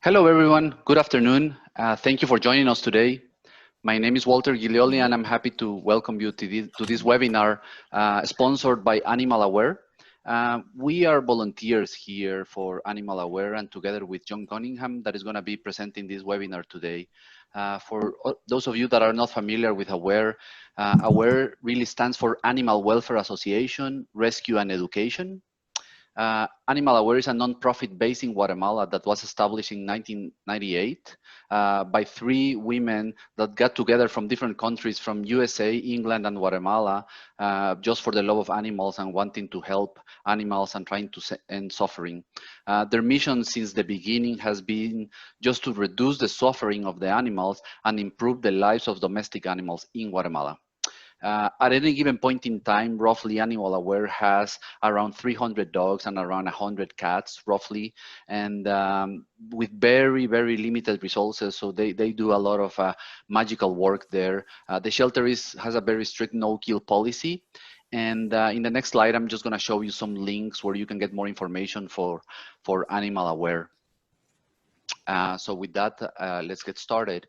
Hello, everyone. Good afternoon. Thank you for joining us today. My name is Walter Gilioli, and I'm happy to welcome you to this webinar sponsored by Animal Aware. We are volunteers here for Animal Aware, and together with John Cunningham, that is going to be presenting this webinar today. For those of you that are not familiar with Aware, Aware really stands for Animal Welfare Association, Rescue and Education. Animal Aware is a nonprofit based in Guatemala that was established in 1998 by three women that got together from different countries, from USA, England, and Guatemala, just for the love of animals and wanting to help animals and trying to end suffering. Their mission since the beginning has been just to reduce the suffering of the animals and improve the lives of domestic animals in Guatemala. At any given point in time, roughly Animal Aware has around 300 dogs and around 100 cats, roughly, and with very, very limited resources. So they do a lot of magical work there. The shelter has a very strict no-kill policy. And in the next slide, I'm just going to show you some links where you can get more information for Animal Aware. So with that, let's get started.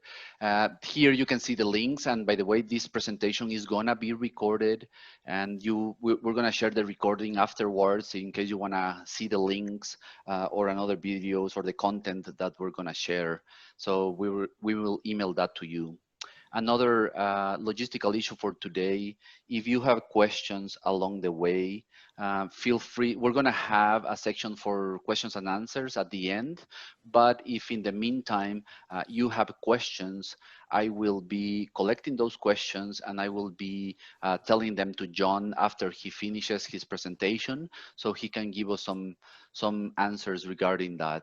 Here you can see the links, and by the way, this presentation is gonna be recorded, and we're gonna share the recording afterwards in case you wanna see the links or another videos or the content that we're gonna share. So we will email that to you. Another logistical issue for today, if you have questions along the way, feel free. We're going to have a section for questions and answers at the end, but if in the meantime you have questions, I will be collecting those questions and I will be telling them to John after he finishes his presentation, so he can give us some answers regarding that.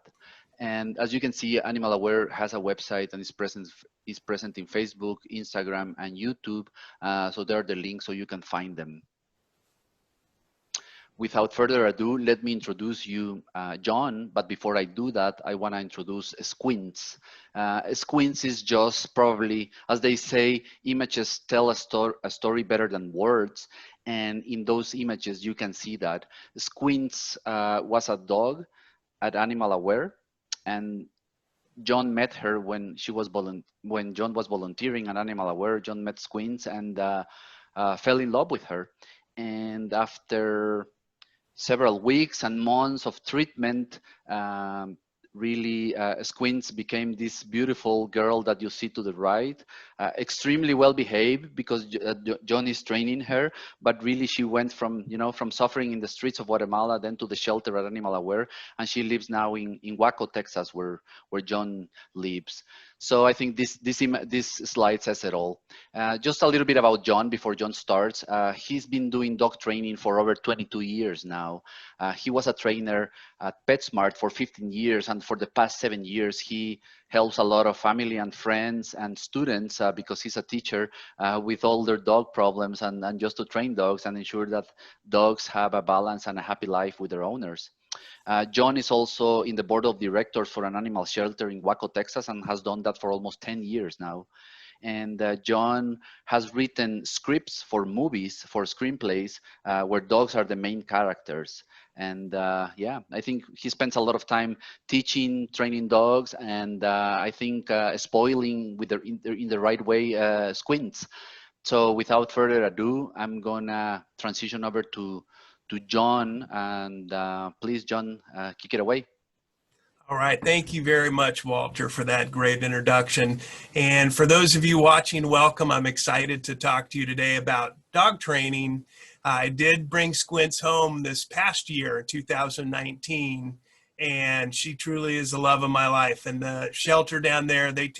And as you can see, Animal Aware has a website and is present in Facebook, Instagram, and YouTube. So there are the links so you can find them. Without further ado, let me introduce you John, but before I do that, I want to introduce Squints. Squints is just probably, as they say, images tell a story better than words. And in those images, you can see that Squints was a dog at Animal Aware. And John met her when John was volunteering at Animal Aware. John met Squints and fell in love with her. And after several weeks and months of treatment, really Squints became this beautiful girl that you see to the right, extremely well behaved because John is training her, but really she went from suffering in the streets of Guatemala then to the shelter at Animal Aware, and she lives now in Waco, Texas, where John lives. So I think this slide says it all. Just a little bit about John before John starts. He's been doing dog training for over 22 years now. He was a trainer at PetSmart for 15 years, and for the past 7 years, he helps a lot of family and friends and students because he's a teacher with all their dog problems and just to train dogs and ensure that dogs have a balance and a happy life with their owners. John is also in the board of directors for an animal shelter in Waco, Texas, and has done that for almost 10 years now. And John has written scripts for movies, for screenplays, where dogs are the main characters. And yeah, I think he spends a lot of time teaching, training dogs, and I think spoiling with in the right way Squints. So without further ado, I'm gonna transition over to John, and please, John, kick it away. All right. Thank you very much, Walter, for that great introduction. And for those of you watching, welcome. I'm excited to talk to you today about dog training. I did bring Squints home this past year, 2019, and she truly is the love of my life. And the shelter down there, they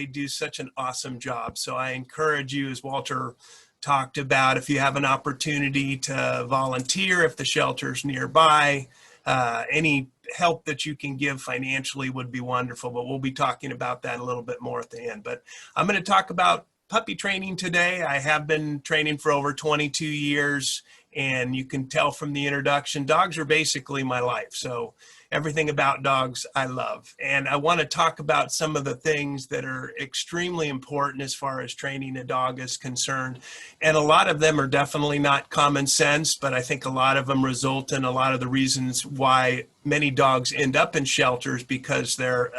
do such an awesome job. So I encourage you, as Walter talked about, if you have an opportunity to volunteer, if the shelter's nearby, any help that you can give financially would be wonderful, but we'll be talking about that a little bit more at the end. But I'm going to talk about puppy training today. I have been training for over 22 years, and you can tell from the introduction, dogs are basically my life. So everything about dogs I love. And I want to talk about some of the things that are extremely important as far as training a dog is concerned. And a lot of them are definitely not common sense, but I think a lot of them result in a lot of the reasons why many dogs end up in shelters because they're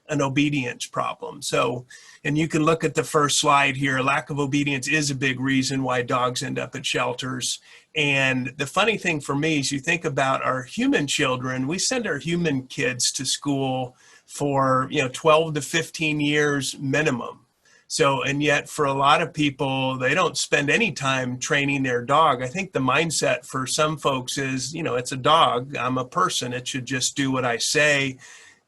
an obedience problem. So, and you can look at the first slide here. Lack of obedience is a big reason why dogs end up at shelters. And the funny thing for me is you think about our human children, we send our human kids to school for 12 to 15 years minimum. So, and yet for a lot of people, they don't spend any time training their dog. I think the mindset for some folks is, it's a dog, I'm a person, it should just do what I say.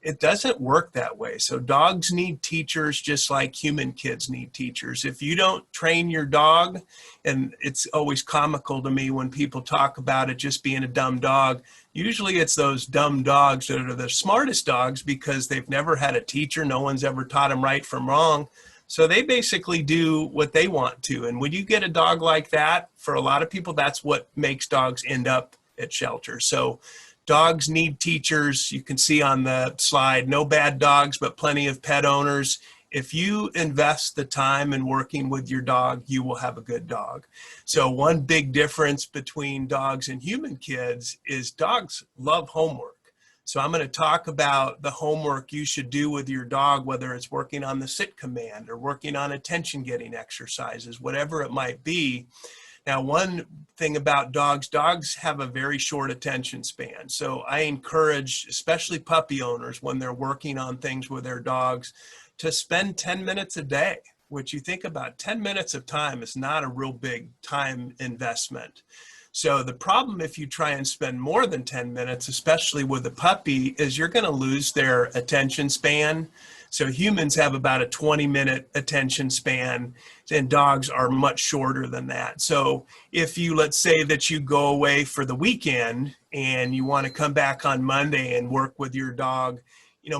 It doesn't work that way. So dogs need teachers just like human kids need teachers. If you don't train your dog, and it's always comical to me when people talk about it just being a dumb dog, usually it's those dumb dogs that are the smartest dogs because they've never had a teacher. No one's ever taught them right from wrong. So they basically do what they want to. And when you get a dog like that, for a lot of people, that's what makes dogs end up at shelters. So dogs need teachers. You can see on the slide, no bad dogs, but plenty of pet owners. If you invest the time in working with your dog, you will have a good dog. So one big difference between dogs and human kids is dogs love homework. So I'm going to talk about the homework you should do with your dog, whether it's working on the sit command or working on attention getting exercises, whatever it might be. Now, one thing about dogs have a very short attention span. So I encourage, especially puppy owners, when they're working on things with their dogs, to spend 10 minutes a day, which you think about 10 minutes of time is not a real big time investment. So the problem if you try and spend more than 10 minutes, especially with a puppy, is you're going to lose their attention span. So humans have about a 20-minute attention span, and dogs are much shorter than that. So if you, let's say that you go away for the weekend and you want to come back on Monday and work with your dog,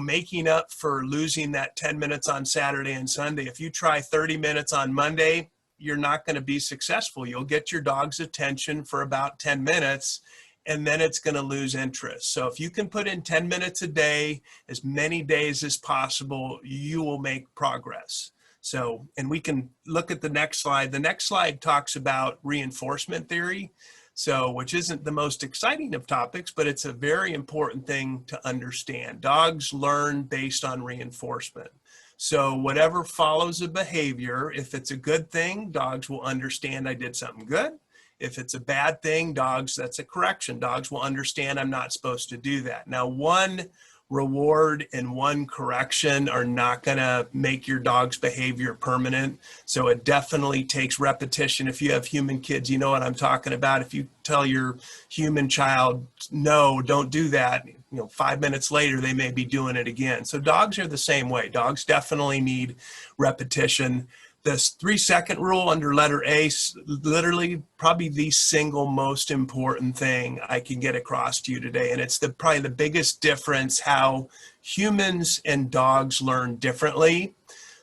making up for losing that 10 minutes on Saturday and Sunday, if you try 30 minutes on Monday, you're not going to be successful. You'll get your dog's attention for about 10 minutes, and then it's going to lose interest. So if you can put in 10 minutes a day, as many days as possible, you will make progress. So, and we can look at the next slide. The next slide talks about reinforcement theory. So, which isn't the most exciting of topics, but it's a very important thing to understand. Dogs learn based on reinforcement. So whatever follows a behavior, if it's a good thing, dogs will understand I did something good. If it's a bad thing, that's a correction. Dogs will understand I'm not supposed to do that. Now, one reward and one correction are not going to make your dog's behavior permanent. So it definitely takes repetition. If you have human kids, you know what I'm talking about. If you tell your human child, no, don't do that, 5 minutes later, they may be doing it again. So dogs are the same way. Dogs definitely need repetition. This 3-second rule under letter A, literally probably the single most important thing I can get across to you today. And it's probably the biggest difference how humans and dogs learn differently.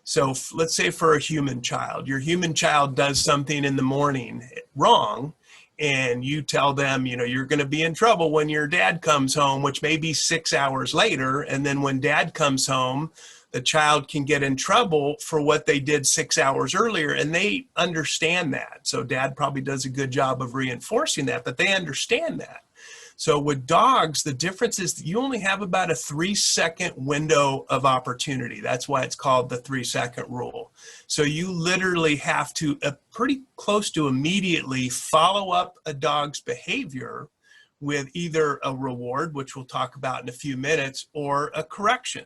So let's say for a human child, your human child does something in the morning wrong, and you tell them, you're going to be in trouble when your dad comes home, which may be 6 hours later. And then when dad comes home, the child can get in trouble for what they did 6 hours earlier, and they understand that. So dad probably does a good job of reinforcing that, but they understand that. So with dogs, the difference is that you only have about a 3-second window of opportunity. That's why it's called the 3-second rule. So you literally have to pretty close to immediately follow up a dog's behavior with either a reward, which we'll talk about in a few minutes, or a correction.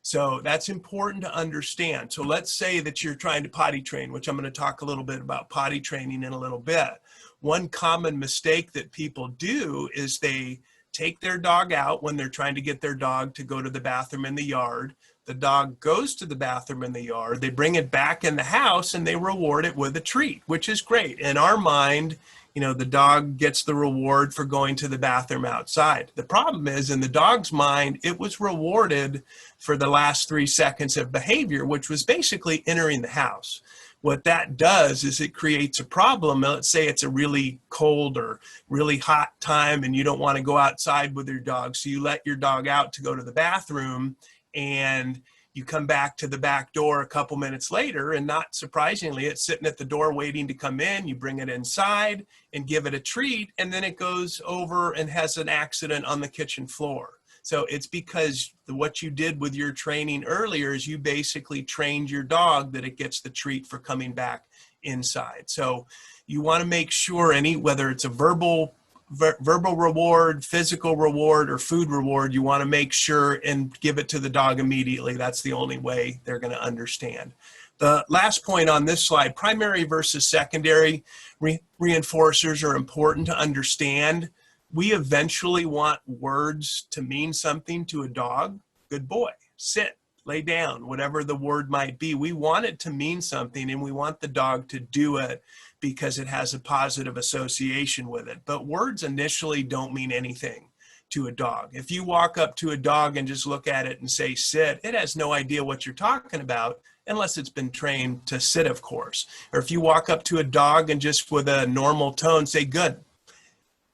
So that's important to understand. So let's say that you're trying to potty train, which I'm going to talk a little bit about potty training in a little bit. One common mistake that people do is they take their dog out when they're trying to get their dog to go to the bathroom in the yard. The dog goes to the bathroom in the yard. They bring it back in the house and they reward it with a treat, which is great. In our mind, the dog gets the reward for going to the bathroom outside. The problem is, in the dog's mind, it was rewarded for the last 3 seconds of behavior, which was basically entering the house. What that does is it creates a problem. Let's say it's a really cold or really hot time and you don't want to go outside with your dog. So you let your dog out to go to the bathroom, and you come back to the back door a couple minutes later, and not surprisingly, it's sitting at the door waiting to come in. You bring it inside and give it a treat, and then it goes over and has an accident on the kitchen floor. So it's because what you did with your training earlier is you basically trained your dog that it gets the treat for coming back inside. So you want to make sure whether it's a verbal reward, physical reward, or food reward, you want to make sure and give it to the dog immediately. That's the only way they're going to understand. The last point on this slide, primary versus secondary reinforcers are important to understand. We eventually want words to mean something to a dog. Good boy, sit, lay down, whatever the word might be. We want it to mean something, and we want the dog to do it because it has a positive association with it. But words initially don't mean anything to a dog. If you walk up to a dog and just look at it and say sit, it has no idea what you're talking about unless it's been trained to sit, of course. Or if you walk up to a dog and just with a normal tone say good,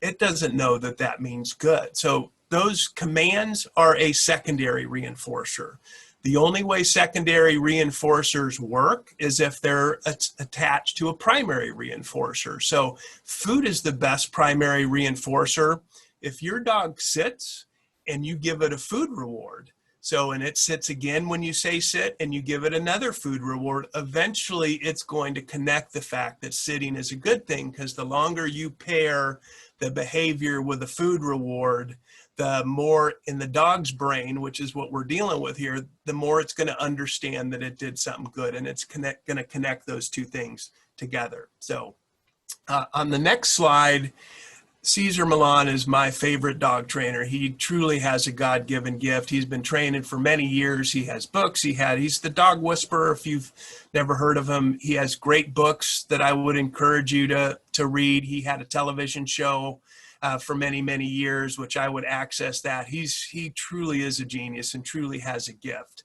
it doesn't know that that means good. So those commands are a secondary reinforcer. The only way secondary reinforcers work is if they're attached to a primary reinforcer. So food is the best primary reinforcer. If your dog sits and you give it a food reward, and it sits again when you say sit and you give it another food reward, eventually it's going to connect the fact that sitting is a good thing, because the longer you pair the behavior with a food reward, the more in the dog's brain, which is what we're dealing with here, the more it's going to understand that it did something good, and it's going to connect those two things together. So on the next slide, Cesar Millan is my favorite dog trainer. He truly has a God-given gift. He's been training for many years. He has books. He's the dog whisperer. If you've never heard of him, he has great books that I would encourage you to read. He had a television show for many, many years, which I would access that. He truly is a genius and truly has a gift.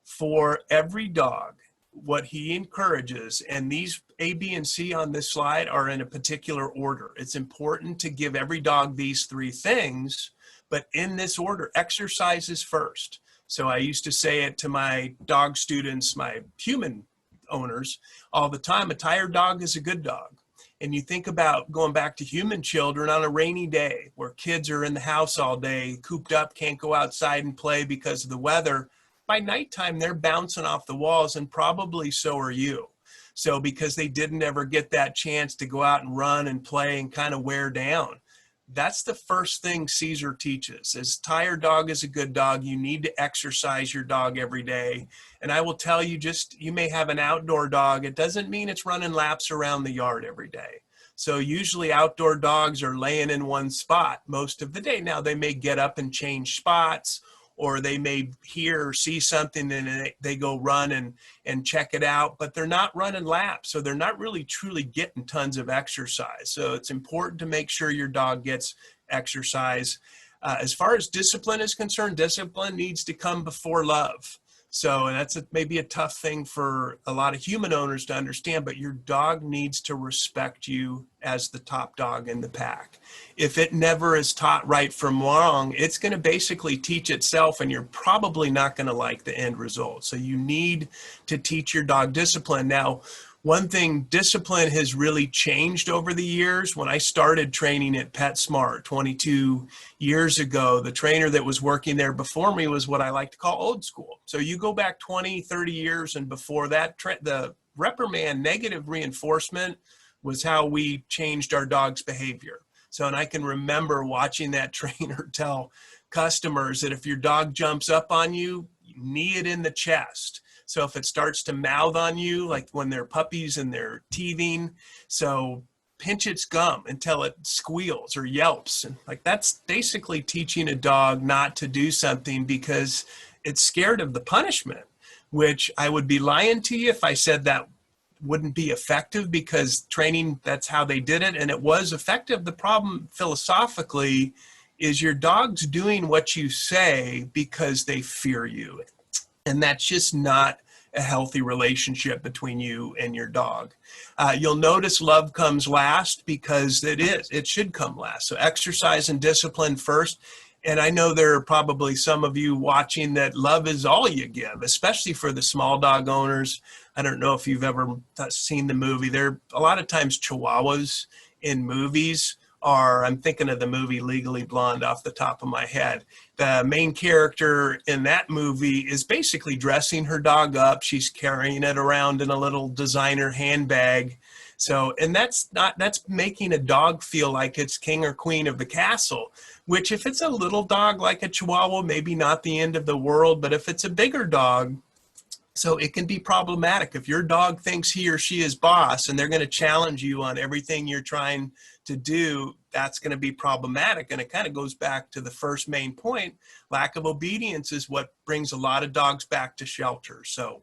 For every dog, what he encourages, and these A, B, and C on this slide are in a particular order. It's important to give every dog these three things, but in this order. Exercise is first. So I used to say it to my dog students, my human owners, all the time: a tired dog is a good dog. And you think about going back to human children on a rainy day where kids are in the house all day, cooped up, can't go outside and play because of the weather. By nighttime, they're bouncing off the walls, and probably so are you. So because they didn't ever get that chance to go out and run and play and kind of wear down. That's the first thing Cesar teaches. As tired dog is a good dog, you need to exercise your dog every day. And I will tell you, you may have an outdoor dog. It doesn't mean it's running laps around the yard every day. So usually outdoor dogs are laying in one spot most of the day. Now they may get up and change spots, or they may hear or see something and they go run and check it out, but they're not running laps. So they're not really truly getting tons of exercise. So it's important to make sure your dog gets exercise. As far as discipline is concerned, discipline needs to come before love. So that's maybe a tough thing for a lot of human owners to understand, but your dog needs to respect you as the top dog in the pack. If it never is taught right from wrong, it's going to basically teach itself, and you're probably not going to like the end result. So you need to teach your dog discipline. Now, one thing, discipline has really changed over the years. When I started training at PetSmart 22 years ago, the trainer that was working there before me was what I like to call old school. So you go back 20, 30 years, and before that, the reprimand, negative reinforcement, was how we changed our dog's behavior. So, and I can remember watching that trainer tell customers that if your dog jumps up on you, knee it in the chest. So if it starts to mouth on you, like when they're puppies and they're teething, so pinch its gum until it squeals or yelps. And like, that's basically teaching a dog not to do something because it's scared of the punishment, which I would be lying to you if I said that wouldn't be effective, because training, that's how they did it. And it was effective. The problem philosophically is your dog's doing what you say because they fear you. And that's just not a healthy relationship between you and your dog. You'll notice love comes last, because it should come last. So exercise and discipline first. And I know there are probably some of you watching that love is all you give, especially for the small dog owners. I don't know if you've ever seen the movie. There are a lot of times Chihuahuas in movies are, I'm thinking of the movie Legally Blonde off the top of my head. The main character in that movie is basically dressing her dog up. She's carrying it around in a little designer handbag. So, and that's making a dog feel like it's king or queen of the castle, which if it's a little dog like a Chihuahua, maybe not the end of the world, but if it's a bigger dog, so it can be problematic. If your dog thinks he or she is boss and they're going to challenge you on everything you're trying to do, that's going to be problematic. And it kind of goes back to the first main point. Lack of obedience is what brings a lot of dogs back to shelter. So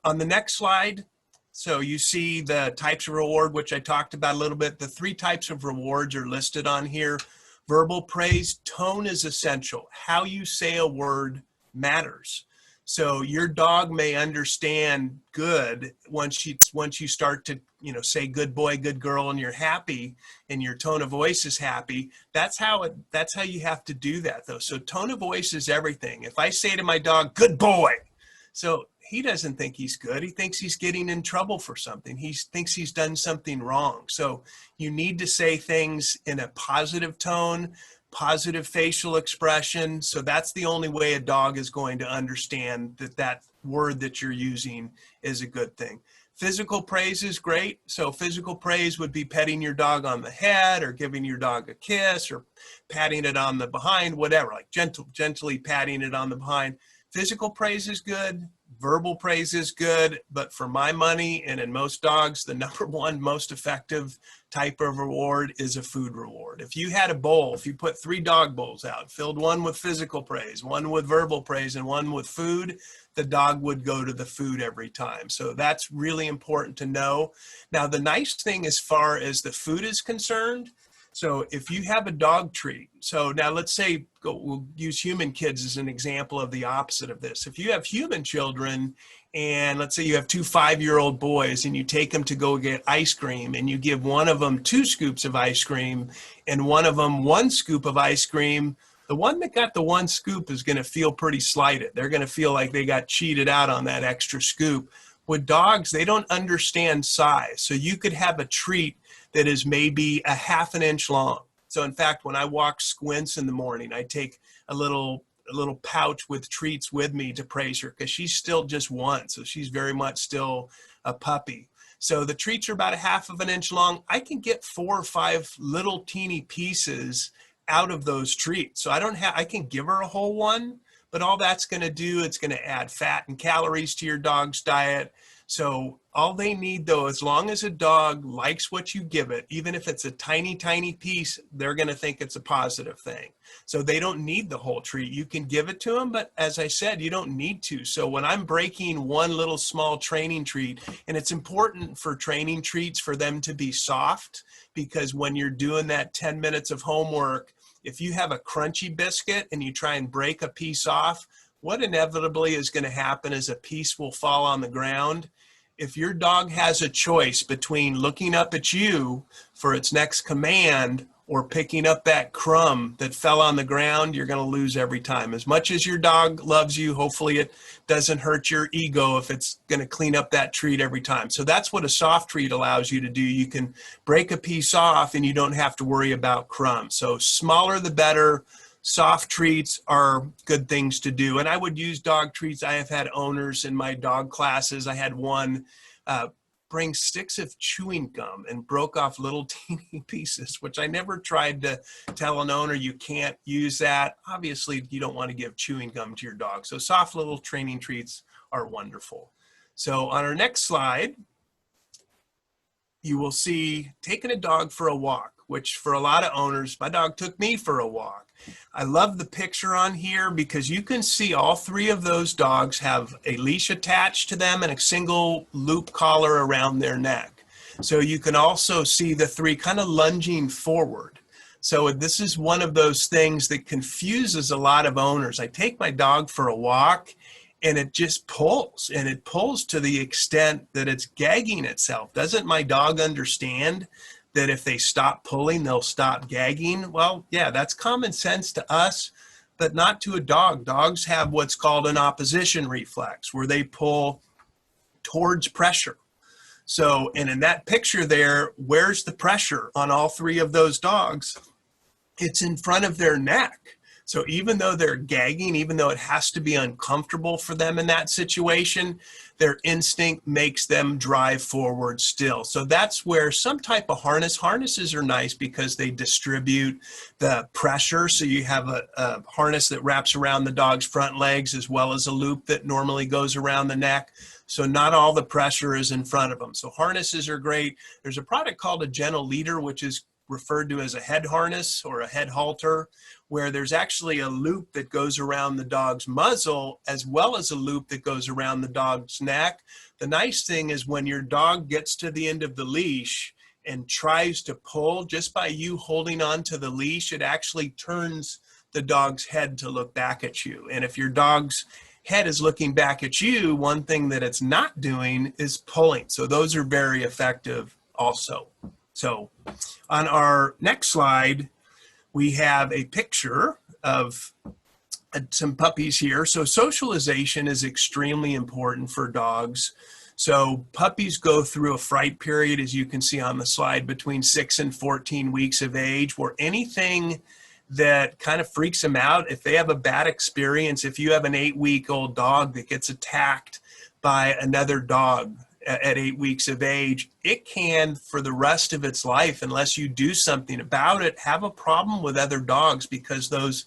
on the next slide, so you see the types of reward, which I talked about a little bit. The 3 types of rewards are listed on here. Verbal praise, tone is essential. How you say a word matters. So your dog may understand good once you start to, say good boy, good girl, and you're happy and your tone of voice is happy. That's how you have to do that though. So tone of voice is everything. If I say to my dog, good boy, so he doesn't think he's good. He thinks he's getting in trouble for something. He thinks he's done something wrong. So you need to say things in a positive tone, positive facial expression. So that's the only way a dog is going to understand that word that you're using is a good thing. Physical praise is great. So physical praise would be petting your dog on the head or giving your dog a kiss or patting it on the behind, whatever, like gently patting it on the behind. Physical praise is good. Verbal praise is good, but for my money and in most dogs, the number one most effective type of reward is a food reward. If you had a bowl, if you put 3 dog bowls out, filled one with physical praise, one with verbal praise, and one with food, the dog would go to the food every time. So that's really important to know. Now, the nice thing as far as the food is concerned, so if you have a dog treat, so now let's say, we'll use human kids as an example of the opposite of this. If you have human children and let's say you have 2 5-year-old boys and you take them to go get ice cream and you give one of them 2 scoops of ice cream and one of them 1 scoop of ice cream, the one that got the 1 scoop is going to feel pretty slighted. They're going to feel like they got cheated out on that extra scoop. With dogs, they don't understand size. So you could have a treat that is maybe a 1/2 inch long. So in fact, when I walk Squints in the morning, I take a little pouch with treats with me to praise her because she's still just 1. So she's very much still a puppy. So the treats are about a 1/2 inch long. I can get 4 or 5 little teeny pieces out of those treats. So I can give her a whole one, but all that's going to do, it's going to add fat and calories to your dog's diet. So all they need though, as long as a dog likes what you give it, even if it's a tiny, tiny piece, they're going to think it's a positive thing. So they don't need the whole treat. You can give it to them, but as I said, you don't need to. So when I'm breaking one little small training treat, and it's important for training treats for them to be soft, because when you're doing that 10 minutes of homework, if you have a crunchy biscuit and you try and break a piece off, what inevitably is going to happen is a piece will fall on the ground. If your dog has a choice between looking up at you for its next command or picking up that crumb that fell on the ground, you're going to lose every time. As much as your dog loves you, hopefully it doesn't hurt your ego if it's going to clean up that treat every time. So that's what a soft treat allows you to do. You can break a piece off and you don't have to worry about crumbs. So smaller the better. Soft treats are good things to do. And I would use dog treats. I have had owners in my dog classes. I had one bring sticks of chewing gum and broke off little teeny pieces, which I never tried to tell an owner you can't use that. Obviously, you don't want to give chewing gum to your dog. So soft little training treats are wonderful. So on our next slide, you will see taking a dog for a walk, which for a lot of owners, my dog took me for a walk. I love the picture on here because you can see all 3 of those dogs have a leash attached to them and a single loop collar around their neck. So you can also see the 3 kind of lunging forward. So this is one of those things that confuses a lot of owners. I take my dog for a walk and it just pulls, and it pulls to the extent that it's gagging itself. Doesn't my dog understand that if they stop pulling, they'll stop gagging? Well, yeah, that's common sense to us, but not to a dog. Dogs have what's called an opposition reflex, where they pull towards pressure. So, and in that picture there, where's the pressure on all three of those dogs? It's in front of their neck. So even though they're gagging, even though it has to be uncomfortable for them in that situation, their instinct makes them drive forward still. So that's where some type of harnesses are nice because they distribute the pressure. So you have a harness that wraps around the dog's front legs as well as a loop that normally goes around the neck. So not all the pressure is in front of them. So harnesses are great. There's a product called a Gentle Leader, which is referred to as a head harness or a head halter, where there's actually a loop that goes around the dog's muzzle as well as a loop that goes around the dog's neck. The nice thing is when your dog gets to the end of the leash and tries to pull, just by you holding on to the leash, it actually turns the dog's head to look back at you. And if your dog's head is looking back at you, one thing that it's not doing is pulling. So those are very effective also. So on our next slide, we have a picture of some puppies here. So socialization is extremely important for dogs. So puppies go through a fright period, as you can see on the slide, between 6 and 14 weeks of age, where anything that kind of freaks them out, if they have a bad experience, if you have an 8-week-old dog that gets attacked by another dog at 8 weeks of age, it can, for the rest of its life, unless you do something about it, have a problem with other dogs, because those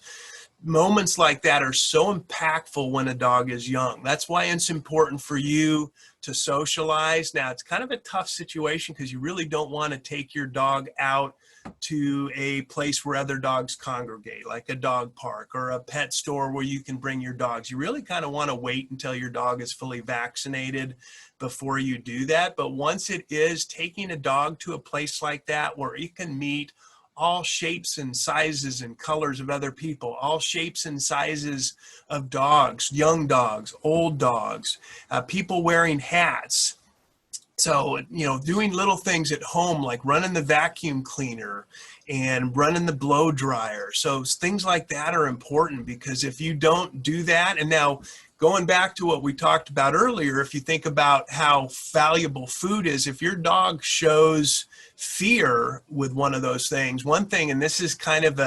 moments like that are so impactful when a dog is young. That's why it's important for you to socialize. Now, it's kind of a tough situation because you really don't want to take your dog out to a place where other dogs congregate, like a dog park or a pet store where you can bring your dogs. You really kind of want to wait until your dog is fully vaccinated before you do that. But once it is, taking a dog to a place like that where it can meet all shapes and sizes and colors of other people, all shapes and sizes of dogs, young dogs, old dogs, people wearing hats. So, you know, doing little things at home like running the vacuum cleaner and running the blow dryer. So things like that are important, because if you don't do that, and now going back to what we talked about earlier, if you think about how valuable food is, if your dog shows fear with one of those things, one thing, and this is kind of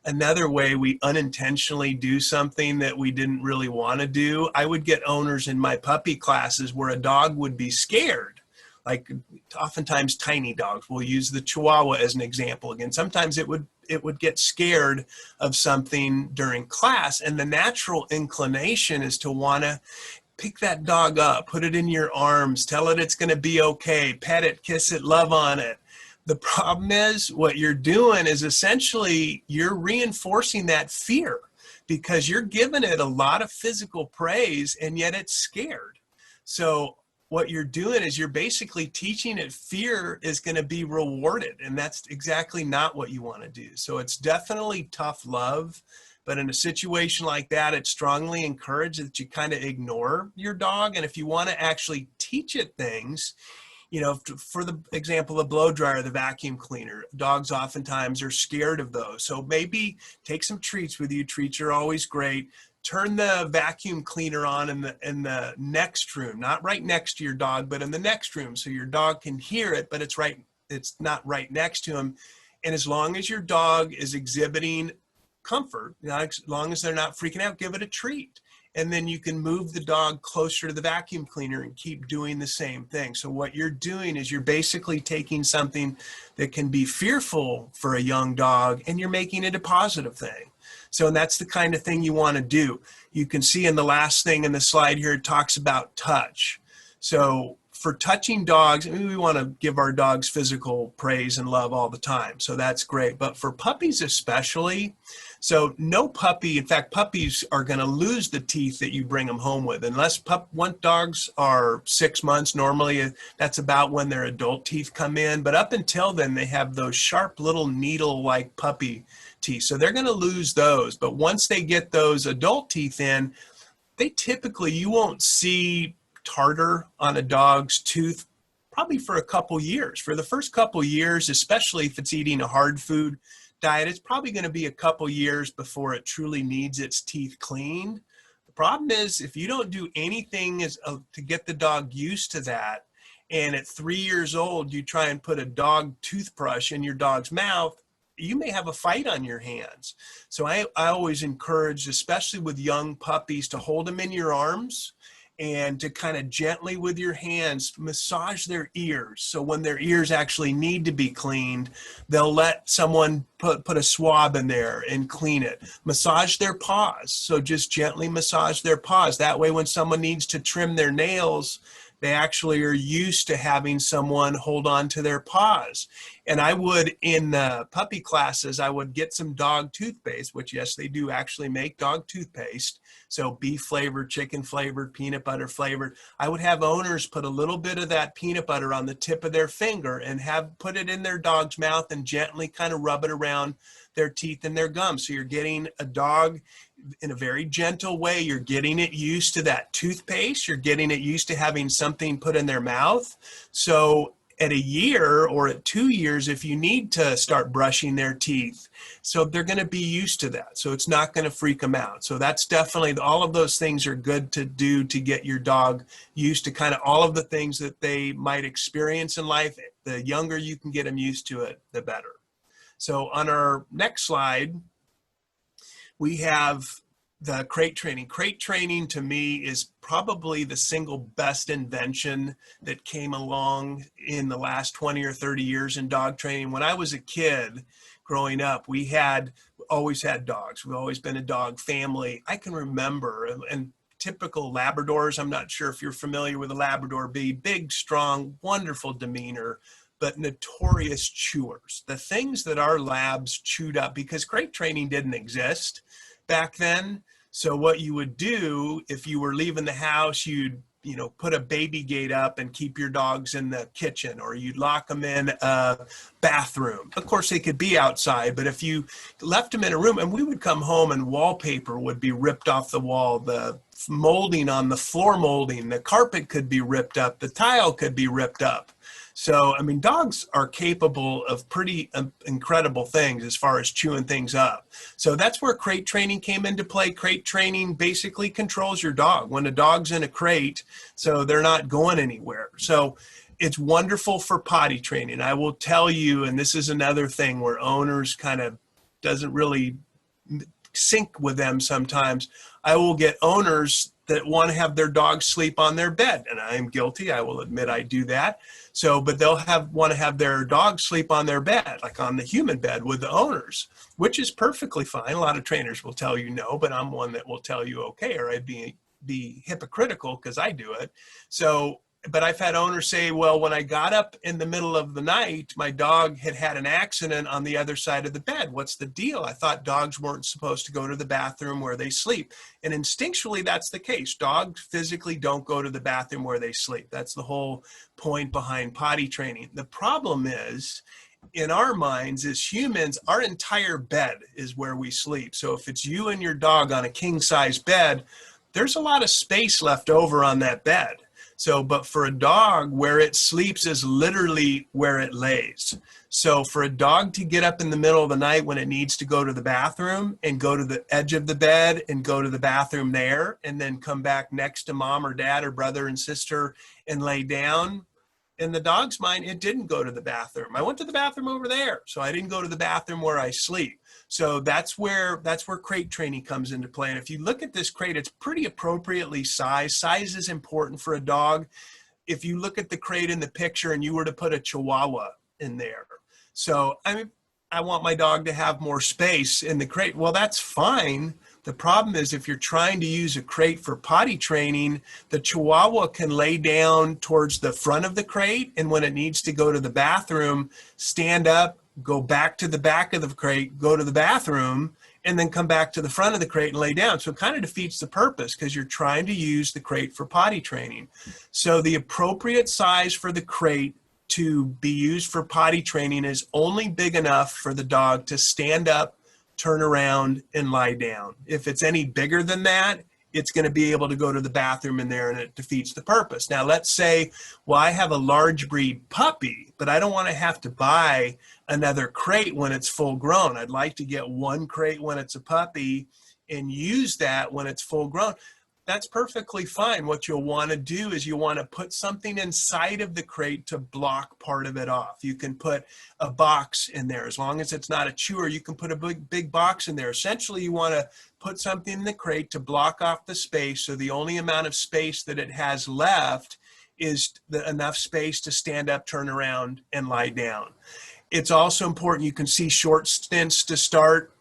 another way we unintentionally do something that we didn't really want to do, I would get owners in my puppy classes where a dog would be scared. Like oftentimes tiny dogs, we'll use the Chihuahua as an example again. Sometimes it would get scared of something during class, and the natural inclination is to want to pick that dog up, put it in your arms, tell it it's going to be okay, pet it, kiss it, love on it. The problem is what you're doing is essentially you're reinforcing that fear, because you're giving it a lot of physical praise and yet it's scared. So what you're doing is you're basically teaching it fear is going to be rewarded, and that's exactly not what you want to do. So it's definitely tough love, but in a situation like that, it's strongly encouraged that you kind of ignore your dog. And if you want to actually teach it things, you know, for the example, the blow dryer, the vacuum cleaner, dogs oftentimes are scared of those. So maybe take some treats with you. Treats are always great. Turn the vacuum cleaner on in the next room, not right next to your dog, but in the next room, so your dog can hear it, but it's not right next to him. And as long as your dog is exhibiting comfort, as long as they're not freaking out, give it a treat. And then you can move the dog closer to the vacuum cleaner and keep doing the same thing. So what you're doing is you're basically taking something that can be fearful for a young dog and you're making it a positive thing. So that's the kind of thing you want to do. You can see in the last thing in the slide here, it talks about touch. So for touching dogs, I mean, we want to give our dogs physical praise and love all the time. So that's great. But for puppies especially, so no puppy, in fact, puppies are going to lose the teeth that you bring them home with. Unless once dogs are 6 months, normally that's about when their adult teeth come in. But up until then, they have those sharp little needle-like puppy teeth. So they're going to lose those. But once they get those adult teeth in, they typically, you won't see tartar on a dog's tooth probably for a couple years. For the first couple years, especially if it's eating a hard food diet, it's probably going to be a couple years before it truly needs its teeth cleaned. The problem is if you don't do anything to get the dog used to that, and at 3 years old, you try and put a dog toothbrush in your dog's mouth, you may have a fight on your hands. So I always encourage, especially with young puppies, to hold them in your arms and to kind of gently with your hands massage their ears. So when their ears actually need to be cleaned, they'll let someone put a swab in there and clean it. Massage their paws. So just gently massage their paws. That way when someone needs to trim their nails, they actually are used to having someone hold on to their paws. And I would, in puppy classes, I would get some dog toothpaste, which yes, they do actually make dog toothpaste. So beef flavored, chicken flavored, peanut butter flavored. I would have owners put a little bit of that peanut butter on the tip of their finger and put it in their dog's mouth and gently kind of rub it around their teeth and their gums. So you're getting a dog in a very gentle way. You're getting it used to that toothpaste. You're getting it used to having something put in their mouth. So at a year or at 2 years, if you need to start brushing their teeth, so they're going to be used to that. So it's not going to freak them out. So that's definitely, all of those things are good to do to get your dog used to kind of all of the things that they might experience in life. The younger you can get them used to it, the better. So on our next slide, we have the crate training. Crate training to me is probably the single best invention that came along in the last 20 or 30 years in dog training. When I was a kid growing up, we always had dogs. We've always been a dog family. I can remember, and typical Labradors, I'm not sure if you're familiar with a Labrador, big, strong, wonderful demeanor, but notorious chewers. The things that our labs chewed up, because crate training didn't exist back then. So what you would do if you were leaving the house, you'd put a baby gate up and keep your dogs in the kitchen, or you'd lock them in a bathroom. Of course, they could be outside, but if you left them in a room, and we would come home and wallpaper would be ripped off the wall, the molding on the floor molding, the carpet could be ripped up, the tile could be ripped up. So, I mean, dogs are capable of pretty incredible things as far as chewing things up. So that's where crate training came into play. Crate training basically controls your dog. When a dog's in a crate, so they're not going anywhere. So it's wonderful for potty training. I will tell you, and this is another thing where owners kind of doesn't really sync with them sometimes. I will get owners that want to have their dog sleep on their bed, and I am guilty. I will admit I do that. So, but they'll want to have their dog sleep on their bed, like on the human bed with the owners, which is perfectly fine. A lot of trainers will tell you no, but I'm one that will tell you okay, or I'd be hypocritical because I do it. So, but I've had owners say, well, when I got up in the middle of the night, my dog had an accident on the other side of the bed. What's the deal? I thought dogs weren't supposed to go to the bathroom where they sleep. And instinctually, that's the case. Dogs physically don't go to the bathroom where they sleep. That's the whole point behind potty training. The problem is, in our minds as humans, our entire bed is where we sleep. So if it's you and your dog on a king-size bed, there's a lot of space left over on that bed. So, but for a dog, where it sleeps is literally where it lays. So for a dog to get up in the middle of the night when it needs to go to the bathroom and go to the edge of the bed and go to the bathroom there, and then come back next to mom or dad or brother and sister and lay down, in the dog's mind, it didn't go to the bathroom. I went to the bathroom over there, so I didn't go to the bathroom where I sleep. So that's where crate training comes into play. And if you look at this crate, it's pretty appropriately sized. Size is important for a dog. If you look at the crate in the picture and you were to put a Chihuahua in there, so I want my dog to have more space in the crate. Well, that's fine. The problem is if you're trying to use a crate for potty training, the Chihuahua can lay down towards the front of the crate, and when it needs to go to the bathroom, stand up, go back to the back of the crate, go to the bathroom, and then come back to the front of the crate and lay down. So it kind of defeats the purpose because you're trying to use the crate for potty training. So the appropriate size for the crate to be used for potty training is only big enough for the dog to stand up, turn around, and lie down. If it's any bigger than that, it's going to be able to go to the bathroom in there, and it defeats the purpose. Now, let's say, well, I have a large breed puppy, but I don't want to have to buy another crate when it's full grown. I'd like to get one crate when it's a puppy and use that when it's full grown. That's perfectly fine. What you'll want to do is you want to put something inside of the crate to block part of it off. You can put a box in there. As long as it's not a chewer, you can put a big box in there. Essentially, you want to put something in the crate to block off the space, so the only amount of space that it has left is enough space to stand up, turn around, and lie down. It's also important, you can see short stints to start.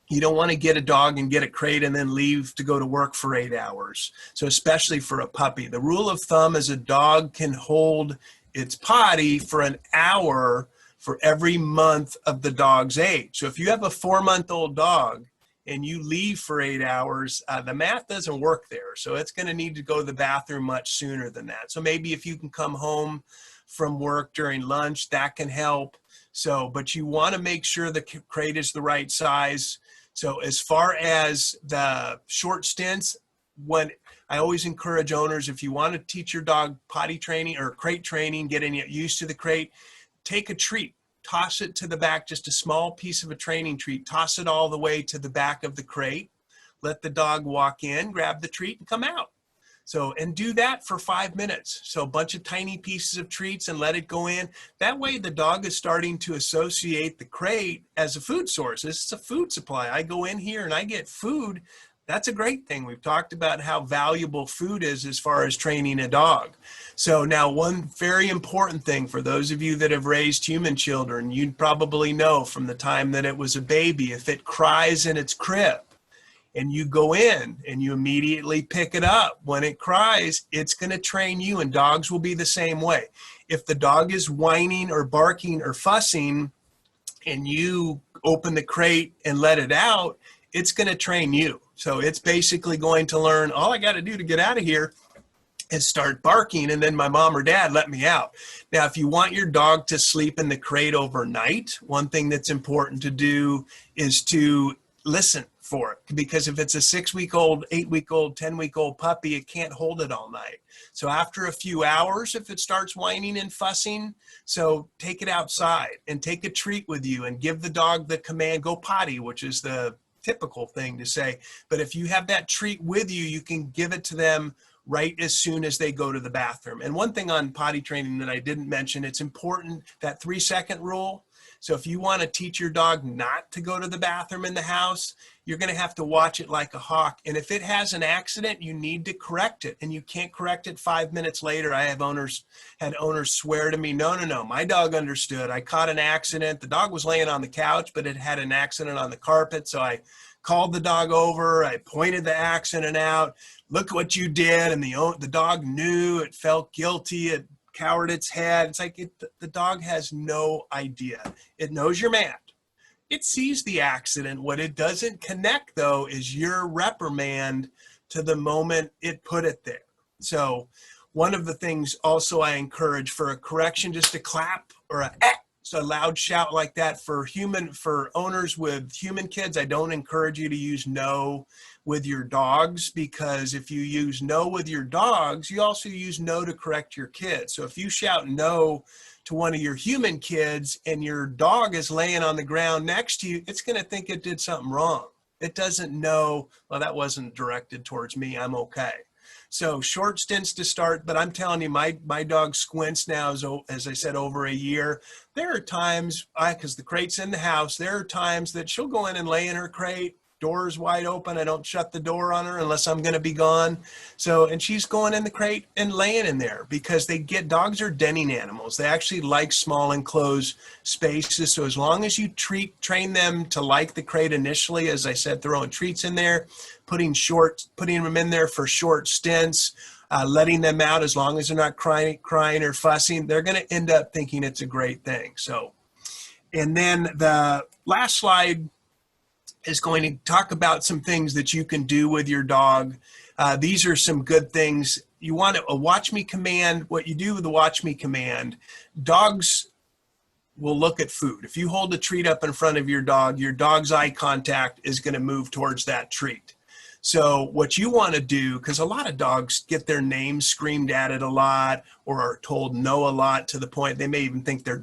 You don't want to get a dog and get a crate and then leave to go to work for 8 hours. So especially for a puppy, the rule of thumb is a dog can hold its potty for an hour for every month of the dog's age. So if you have a 4-month-old dog and you leave for 8 hours, the math doesn't work there. So it's going to need to go to the bathroom much sooner than that. So maybe if you can come home from work during lunch, that can help. So, but you want to make sure the crate is the right size. So as far as the short stints, when I always encourage owners, if you want to teach your dog potty training or crate training, getting it used to the crate, take a treat, toss it to the back, just a small piece of a training treat, toss it all the way to the back of the crate, let the dog walk in, grab the treat and come out. So, and do that for 5 minutes. So a bunch of tiny pieces of treats and let it go in. That way the dog is starting to associate the crate as a food source. This is a food supply. I go in here and I get food. That's a great thing. We've talked about how valuable food is as far as training a dog. So now one very important thing for those of you that have raised human children, you'd probably know from the time that it was a baby, if it cries in its crib, and you go in and you immediately pick it up when it cries, it's going to train you, and dogs will be the same way. If the dog is whining or barking or fussing and you open the crate and let it out, it's going to train you. So it's basically going to learn, all I got to do to get out of here is start barking, and then my mom or dad let me out. Now, if you want your dog to sleep in the crate overnight, one thing that's important to do is to listen for it, because if it's a 6-week-old, 8-week-old, 10-week-old puppy, it can't hold it all night. So after a few hours, if it starts whining and fussing, so take it outside and take a treat with you and give the dog the command, go potty, which is the typical thing to say. But if you have that treat with you, you can give it to them right as soon as they go to the bathroom. And one thing on potty training that I didn't mention, it's important, that 3-second rule. So if you want to teach your dog not to go to the bathroom in the house, you're going to have to watch it like a hawk. And if it has an accident, you need to correct it. And you can't correct it 5 minutes later. I have had owners swear to me, no, my dog understood. I caught an accident. The dog was laying on the couch, but it had an accident on the carpet. So I called the dog over. I pointed the accident out. Look what you did. And the dog knew, it felt guilty. It cowered its head. It's like the dog has no idea. It knows you're mad. It sees the accident. What it doesn't connect, though, is your reprimand to the moment it put it there. So one of the things also I encourage for a correction, just a clap or so a loud shout like that. For owners with human kids, I don't encourage you to use no with your dogs, because if you use no with your dogs, you also use no to correct your kids. So if you shout no to one of your human kids and your dog is laying on the ground next to you, it's going to think it did something wrong. It doesn't know, well, that wasn't directed towards me, I'm okay. So short stints to start, but I'm telling you, my dog Squints now is, as I said, over a year. There are times, because the crate's in the house, there are times that she'll go in and lay in her crate, door's wide open. I don't shut the door on her unless I'm going to be gone. So, and she's going in the crate and laying in there, because dogs are denning animals. They actually like small enclosed spaces. So as long as you train them to like the crate initially, as I said, throwing treats in there, putting them in there for short stints, letting them out as long as they're not crying or fussing, they're going to end up thinking it's a great thing. So, and then the last slide is going to talk about some things that you can do with your dog. These are some good things. You want a watch me command. What you do with the watch me command, dogs will look at food. If you hold a treat up in front of your dog's eye contact is going to move towards that treat. So what you want to do, because a lot of dogs get their name screamed at it a lot, or are told no a lot, to the point they may even think their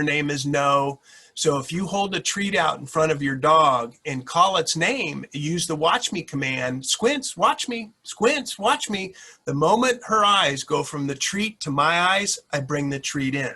name is no. So if you hold a treat out in front of your dog and call its name, use the watch me command, squints, watch me, squints, watch me. The moment her eyes go from the treat to my eyes, I bring the treat in.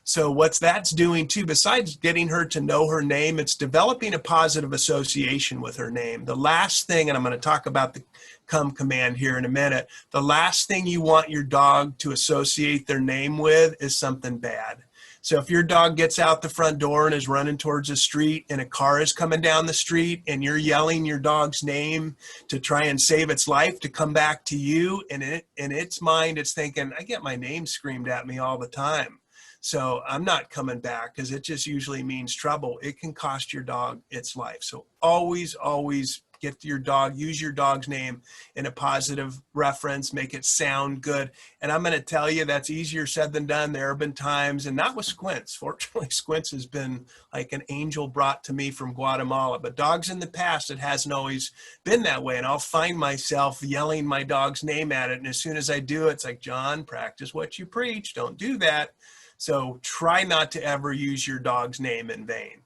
So what that's doing too, besides getting her to know her name, it's developing a positive association with her name. The last thing, and I'm going to talk about the come command here in a minute, the last thing you want your dog to associate their name with is something bad. So if your dog gets out the front door and is running towards the street and a car is coming down the street and you're yelling your dog's name to try and save its life to come back to you, and in its mind it's thinking, I get my name screamed at me all the time, so I'm not coming back, because it just usually means trouble. It can cost your dog its life. So always get your dog, use your dog's name in a positive reference, make it sound good. And I'm going to tell you, that's easier said than done. There have been times, and not with Squints. Fortunately, Squints has been like an angel brought to me from Guatemala. But dogs in the past, it hasn't always been that way. And I'll find myself yelling my dog's name at it. And as soon as I do, it's like, John, practice what you preach. Don't do that. So try not to ever use your dog's name in vain.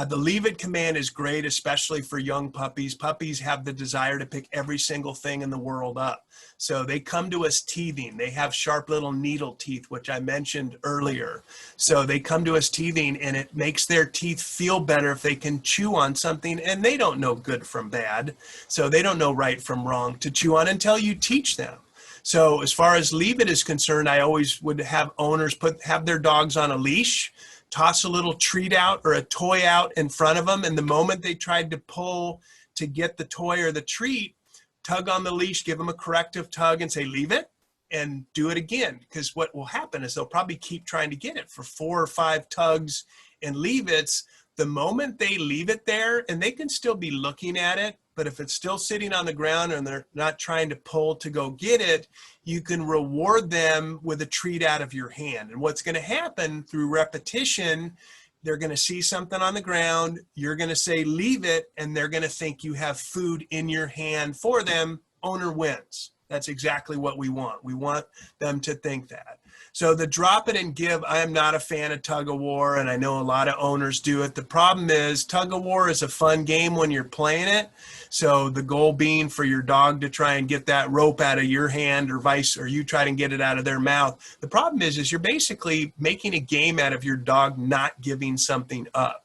The leave it command is great, especially for young puppies. Puppies have the desire to pick every single thing in the world up. So they come to us teething. They have sharp little needle teeth, which I mentioned earlier. So they come to us teething, and it makes their teeth feel better if they can chew on something, and they don't know good from bad. So they don't know right from wrong to chew on until you teach them. So as far as leave it is concerned, I always would have owners have their dogs on a leash, toss a little treat out or a toy out in front of them. And the moment they tried to pull to get the toy or the treat, tug on the leash, give them a corrective tug and say, leave it, and do it again. Because what will happen is they'll probably keep trying to get it for 4 or 5 tugs and leave it's. The moment they leave it there, and they can still be looking at it, but if it's still sitting on the ground and they're not trying to pull to go get it, you can reward them with a treat out of your hand. And what's going to happen through repetition, they're going to see something on the ground, you're going to say, leave it, and they're going to think you have food in your hand for them. Owner wins. That's exactly what we want. We want them to think that. So the drop it and give, I am not a fan of tug of war, and I know a lot of owners do it. The problem is tug of war is a fun game when you're playing it. So the goal being for your dog to try and get that rope out of your hand, or you try to get it out of their mouth. The problem is you're basically making a game out of your dog not giving something up.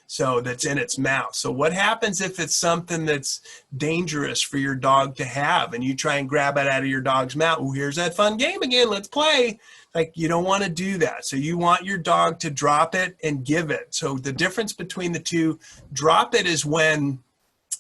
So that's in its mouth. So what happens if it's something that's dangerous for your dog to have and you try and grab it out of your dog's mouth? Oh, here's that fun game again. Let's play. Like, you don't want to do that. So you want your dog to drop it and give it. So the difference between the two, drop it is when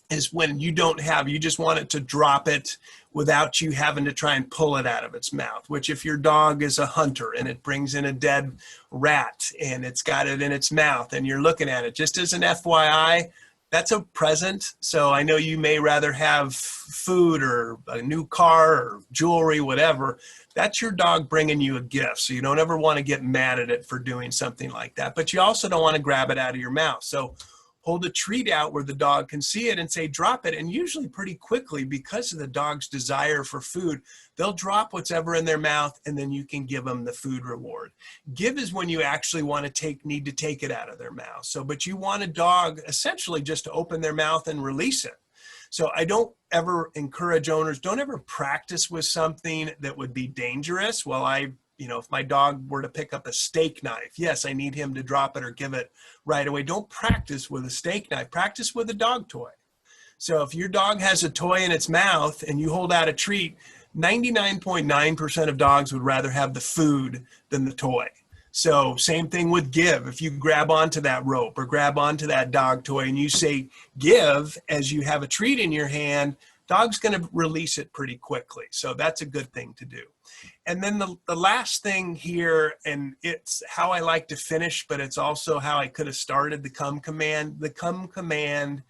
you don't have, you just want it to drop it without you having to try and pull it out of its mouth, which if your dog is a hunter and it brings in a dead rat and it's got it in its mouth and you're looking at it, just as an FYI, that's a present. So I know you may rather have food or a new car or jewelry, whatever. That's your dog bringing you a gift. So you don't ever want to get mad at it for doing something like that, but you also don't want to grab it out of your mouth. So hold a treat out where the dog can see it and say, drop it. And usually pretty quickly, because of the dog's desire for food, they'll drop what's ever in their mouth, and then you can give them the food reward. Give is when you actually want to need to take it out of their mouth. So, but you want a dog essentially just to open their mouth and release it. So I don't ever encourage owners, don't ever practice with something that would be dangerous. Well, if my dog were to pick up a steak knife, yes, I need him to drop it or give it right away. Don't practice with a steak knife. Practice with a dog toy. So if your dog has a toy in its mouth and you hold out a treat, 99.9% of dogs would rather have the food than the toy. So same thing with give. If you grab onto that rope or grab onto that dog toy and you say give as you have a treat in your hand, dog's going to release it pretty quickly. So that's a good thing to do. And then the last thing here, and it's how I like to finish, but it's also how I could have started the come command. The come command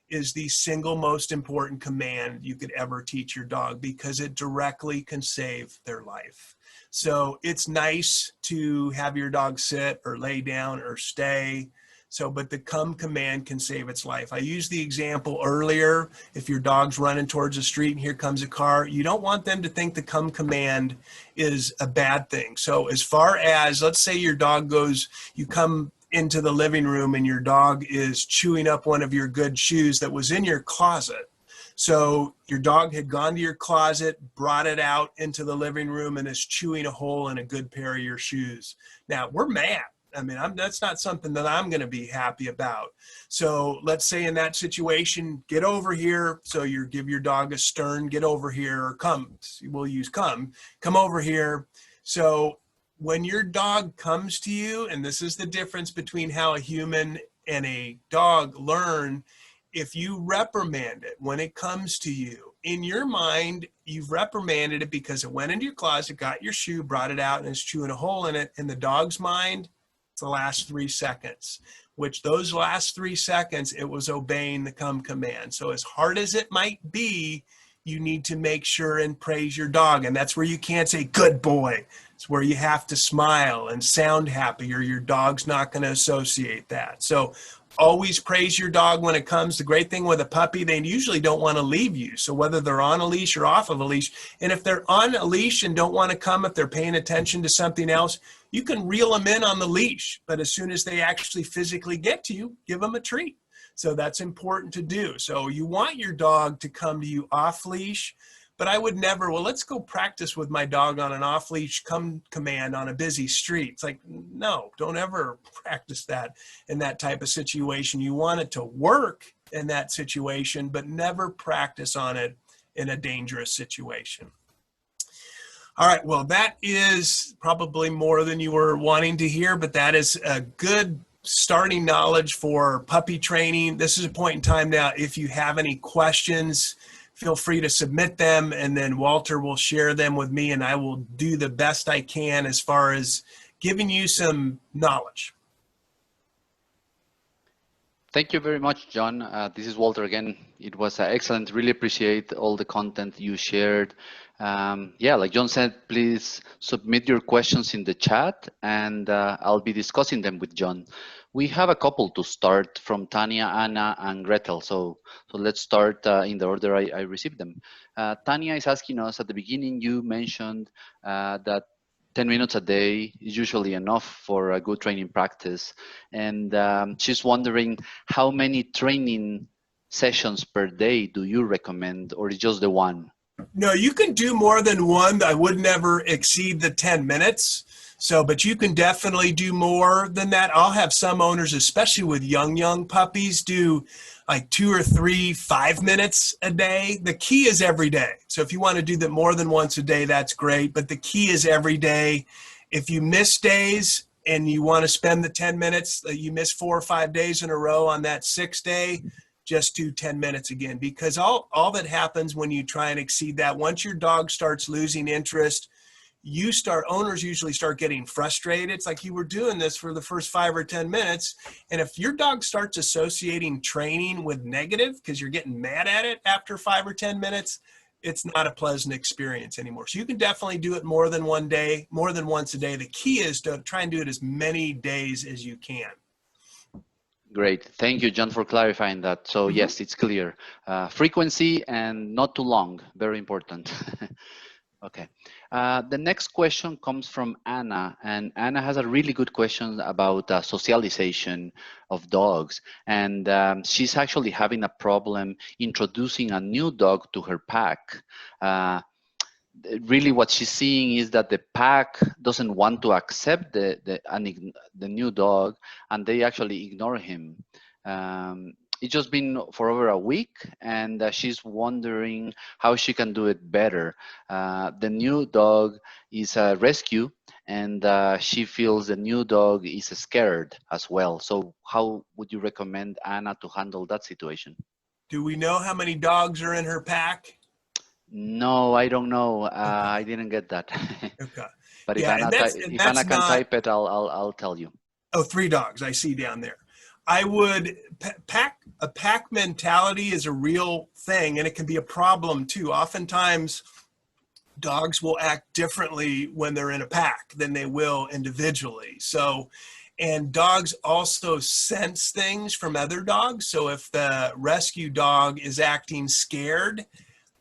is the single most important command you could ever teach your dog because it directly can save their life. So it's nice to have your dog sit or lay down or stay. So, but the come command can save its life. I used the example earlier. If your dog's running towards the street and here comes a car, you don't want them to think the come command is a bad thing. So as far as, let's say your dog goes, you come into the living room and your dog is chewing up one of your good shoes that was in your closet. So your dog had gone to your closet, brought it out into the living room, and is chewing a hole in a good pair of your shoes. Now, we're mad. I mean, that's not something that I'm going to be happy about. So let's say in that situation, get over here. So you give your dog a stern, get over here, or come. We'll use come over here. So when your dog comes to you, and this is the difference between how a human and a dog learn, if you reprimand it when it comes to you, in your mind, you've reprimanded it because it went into your closet, got your shoe, brought it out, and is chewing a hole in it. In the dog's mind, it's the last 3 seconds, which those last 3 seconds, it was obeying the come command. So as hard as it might be, you need to make sure and praise your dog. And that's where you can't say, good boy. It's where you have to smile and sound happy, or your dog's not going to associate that. So always praise your dog when it comes. The great thing with a puppy, they usually don't want to leave you. So whether they're on a leash or off of a leash, and if they're on a leash and don't want to come, if they're paying attention to something else, you can reel them in on the leash. But as soon as they actually physically get to you, give them a treat. So that's important to do. So you want your dog to come to you off leash, but I would never, well, let's go practice with my dog on an off leash come command on a busy street. It's like, no, don't ever practice that in that type of situation. You want it to work in that situation, but never practice on it in a dangerous situation. All right, well, that is probably more than you were wanting to hear, but that is a good starting knowledge for puppy training. This is a point in time now. If you have any questions, feel free to submit them, and then Walter will share them with me, and I will do the best I can as far as giving you some knowledge. Thank you very much, John. This is Walter again. It was excellent. Really appreciate all the content you shared. Yeah, like John said, please submit your questions in the chat, and I'll be discussing them with John. We have a couple to start from Tanya, Anna, and Gretel. So let's start in the order I received them. Tanya is asking us, at the beginning, you mentioned that 10 minutes a day is usually enough for a good training practice. And she's wondering, how many training sessions per day do you recommend, or is just the one? No, you can do more than one. I would never exceed the 10 minutes. So, but you can definitely do more than that. I'll have some owners, especially with young puppies, do like 2 or 3 5 minutes a day. The key is every day. So if you want to do that more than once a day, that's great. But the key is every day. If you miss days and you want to spend the 10 minutes, you miss 4 or 5 days in a row on that 6th day, just do 10 minutes again. Because all that happens when you try and exceed that, once your dog starts losing interest, owners usually start getting frustrated. It's like, you were doing this for the first 5 or 10 minutes. And if your dog starts associating training with negative because you're getting mad at it after 5 or 10 minutes, it's not a pleasant experience anymore. So you can definitely do it more than one day, more than once a day. The key is to try and do it as many days as you can. Great. Thank you, John, for clarifying that. So yes, it's clear. Frequency and not too long. Very important. Okay. The next question comes from Anna, and Anna has a really good question about socialization of dogs. And she's actually having a problem introducing a new dog to her pack. Really what she's seeing is that the pack doesn't want to accept the new dog, and they actually ignore him. It's just been for over a week, and she's wondering how she can do it better. The new dog is a rescue, and she feels the new dog is scared as well. So how would you recommend Anna to handle that situation? Do we know how many dogs are in her pack? No, I don't know. I didn't get that. Okay. But if Yeah, Anna can type it, I'll tell you. Oh, 3 dogs I see down there. I would a pack mentality is a real thing, and it can be a problem too. Oftentimes dogs will act differently when they're in a pack than they will individually. So, and dogs also sense things from other dogs. So if the rescue dog is acting scared,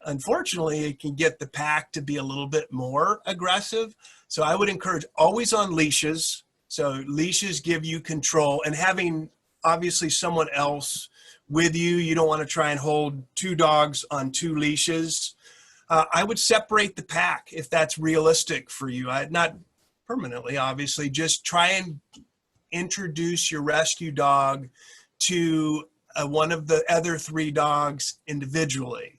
unfortunately, it can get the pack to be a little bit more aggressive. So I would encourage always on leashes. So leashes give you control, and having obviously someone else with you, you don't want to try and hold two dogs on two leashes. I would separate the pack if that's realistic for you. Not permanently, obviously, just try and introduce your rescue dog to one of the other three dogs individually,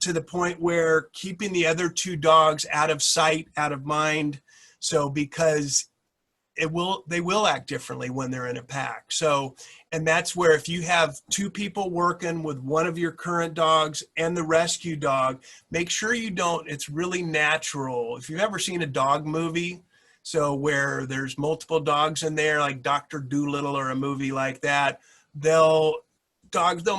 to the point where keeping the other two dogs out of sight, out of mind. So because they will act differently when they're in a pack. So, and that's where if you have two people working with one of your current dogs and the rescue dog, make sure you don't, it's really natural. If you've ever seen a dog movie, so where there's multiple dogs in there, like Dr. Dolittle or a movie like that, they'll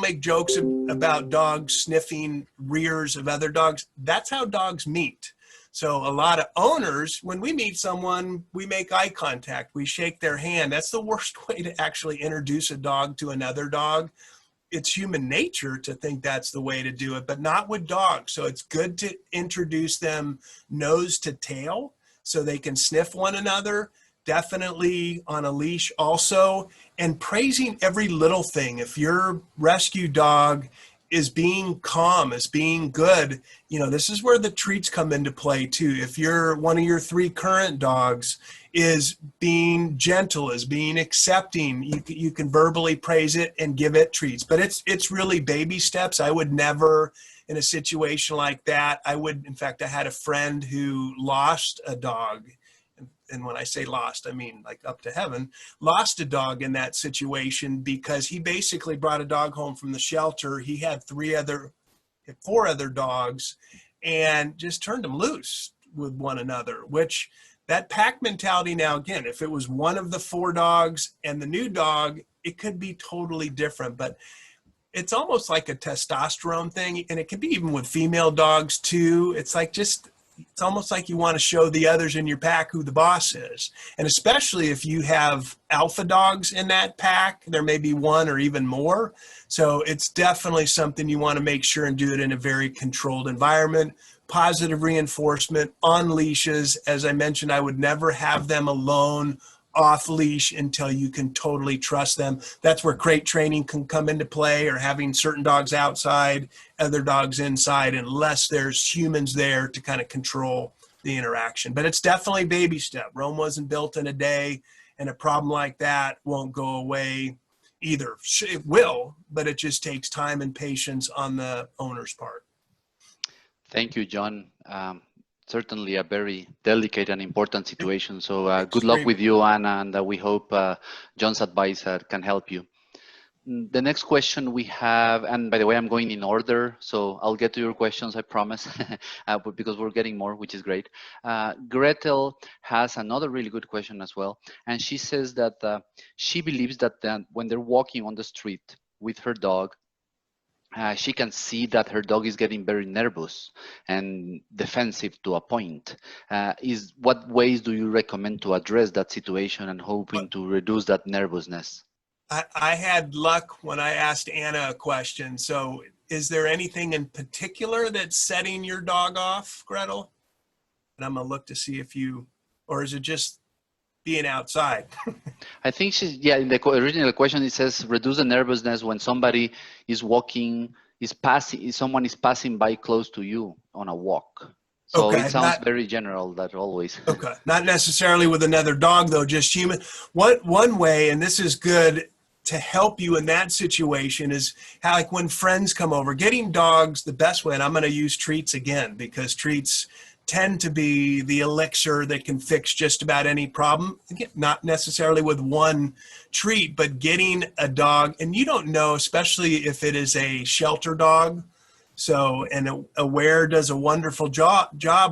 make jokes about dogs sniffing rears of other dogs. That's how dogs meet. So a lot of owners, when we meet someone, we make eye contact, we shake their hand. That's the worst way to actually introduce a dog to another dog. It's human nature to think that's the way to do it, but not with dogs. So it's good to introduce them nose to tail so they can sniff one another. Definitely on a leash also, and praising every little thing. If your rescue dog is being calm, is being good, this is where the treats come into play too. If one of your three current dogs is being gentle, is being accepting, you can verbally praise it and give it treats. But it's really baby steps. I would never, in a situation like that, in fact, I had a friend who lost a dog. And when I say lost, I mean like up to heaven, lost a dog in that situation because he basically brought a dog home from the shelter. He had four other dogs and just turned them loose with one another, which that pack mentality. Now, again, if it was one of the four dogs and the new dog, it could be totally different, but it's almost like a testosterone thing. And it can be even with female dogs too. It's almost like you want to show the others in your pack who the boss is. And especially if you have alpha dogs in that pack, there may be one or even more. So it's definitely something you want to make sure and do it in a very controlled environment. Positive reinforcement on leashes. As I mentioned, I would never have them alone off leash until you can totally trust them. That's where crate training can come into play, or having certain dogs outside, other dogs inside, unless there's humans there to kind of control the interaction. But it's definitely baby step. Rome wasn't built in a day, and a problem like that won't go away either. It will, but it just takes time and patience on the owner's part. Thank you, John. Certainly a very delicate and important situation. So good luck with you, Anna, and we hope John's advice can help you. The next question we have, and by the way, I'm going in order, so I'll get to your questions, I promise, because we're getting more, which is great. Gretel has another really good question as well, and she says that she believes that when they're walking on the street with her dog, she can see that her dog is getting very nervous and defensive to a point. What ways do you recommend to address that situation and hoping to reduce that nervousness? I had luck when I asked Anna a question. So is there anything in particular that's setting your dog off, Gretel? And I'm gonna look to see or is it just being outside? I think in the original question, it says reduce the nervousness when somebody is walking, someone is passing by close to you on a walk. So okay, it sounds very general, that always. Okay, not necessarily with another dog though, just human. One way, and this is good to help you in that situation, is how, like when friends come over, getting dogs the best way, and I'm gonna use treats again, because treats tend to be the elixir that can fix just about any problem. Again, not necessarily with one treat, but getting a dog, and you don't know, especially if it is a shelter dog. So, and Aware does a wonderful job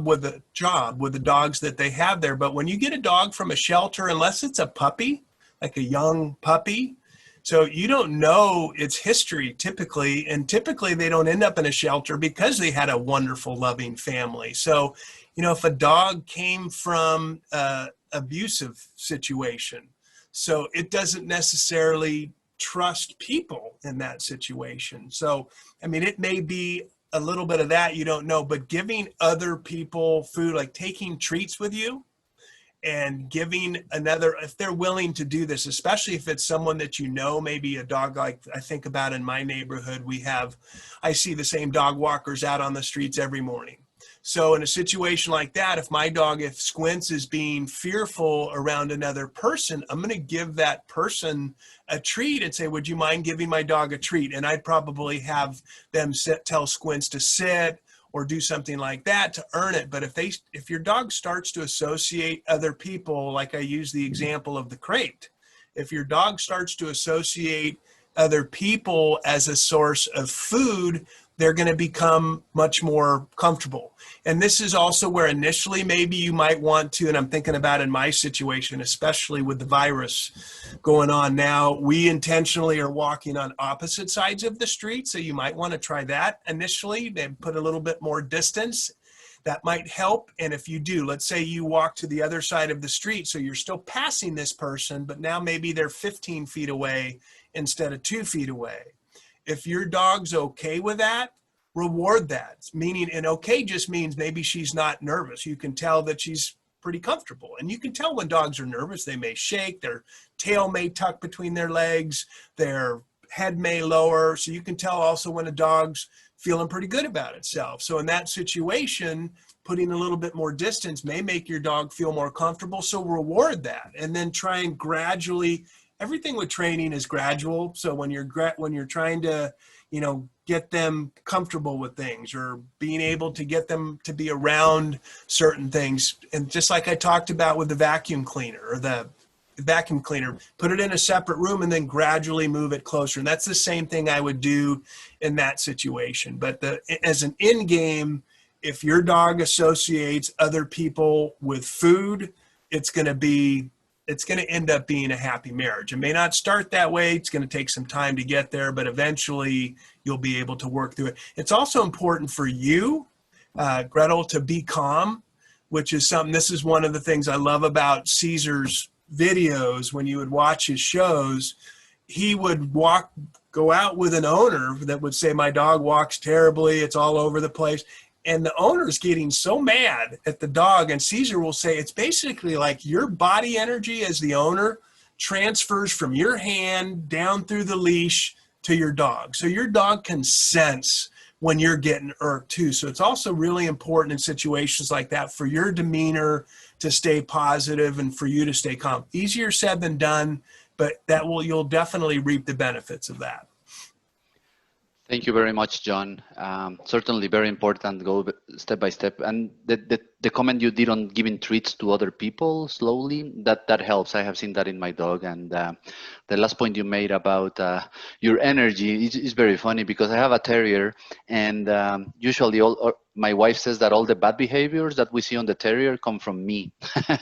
with the dogs that they have there. But when you get a dog from a shelter, unless it's a puppy, like a young puppy, so you don't know its history typically, and typically they don't end up in a shelter because they had a wonderful, loving family. So, if a dog came from an abusive situation, so it doesn't necessarily trust people in that situation. So, I mean, it may be a little bit of that, you don't know, but giving other people food, like taking treats with you, and giving another, if they're willing to do this, especially if it's someone that you know, maybe a dog, like I think about in my neighborhood, I see the same dog walkers out on the streets every morning. So in a situation like that, if Squints is being fearful around another person, I'm going to give that person a treat and say, would you mind giving my dog a treat? And I'd probably have them tell Squints to sit or do something like that to earn it. But if your dog starts to associate other people, like I use the example of the crate, if your dog starts to associate other people as a source of food, they're going to become much more comfortable. And this is also where initially maybe you might want to, and I'm thinking about in my situation, especially with the virus going on now, we intentionally are walking on opposite sides of the street. So you might want to try that initially, then put a little bit more distance. That might help. And if you do, let's say you walk to the other side of the street, so you're still passing this person, but now maybe they're 15 feet away instead of 2 feet away. If your dog's okay with that, reward that. Meaning, and okay just means maybe she's not nervous. You can tell that she's pretty comfortable. And you can tell when dogs are nervous. They may shake, their tail may tuck between their legs, their head may lower. So you can tell also when a dog's feeling pretty good about itself. So in that situation, putting a little bit more distance may make your dog feel more comfortable. So reward that, and then try and gradually, everything with training is gradual. So when you're trying to, get them comfortable with things, or being able to get them to be around certain things. And just like I talked about with the vacuum cleaner, put it in a separate room and then gradually move it closer. And that's the same thing I would do in that situation. But as an end game, if your dog associates other people with food, it's going to end up being a happy marriage. It may not start that way. It's going to take some time to get there, but eventually you'll be able to work through it. It's also important for you, Gretel, to be calm, which is something, this is one of the things I love about Caesar's videos. When you would watch his shows, he would go out with an owner that would say, my dog walks terribly, it's all over the place. And the owner's getting so mad at the dog, and Caesar will say, it's basically like your body energy as the owner transfers from your hand down through the leash to your dog. So your dog can sense when you're getting irked too. So it's also really important in situations like that for your demeanor to stay positive and for you to stay calm. Easier said than done, but you'll definitely reap the benefits of that. Thank you very much, John. Certainly very important, go step by step. And the comment you did on giving treats to other people slowly, that helps. I have seen that in my dog. And the last point you made about your energy is very funny, because I have a terrier, and usually my wife says that all the bad behaviors that we see on the terrier come from me.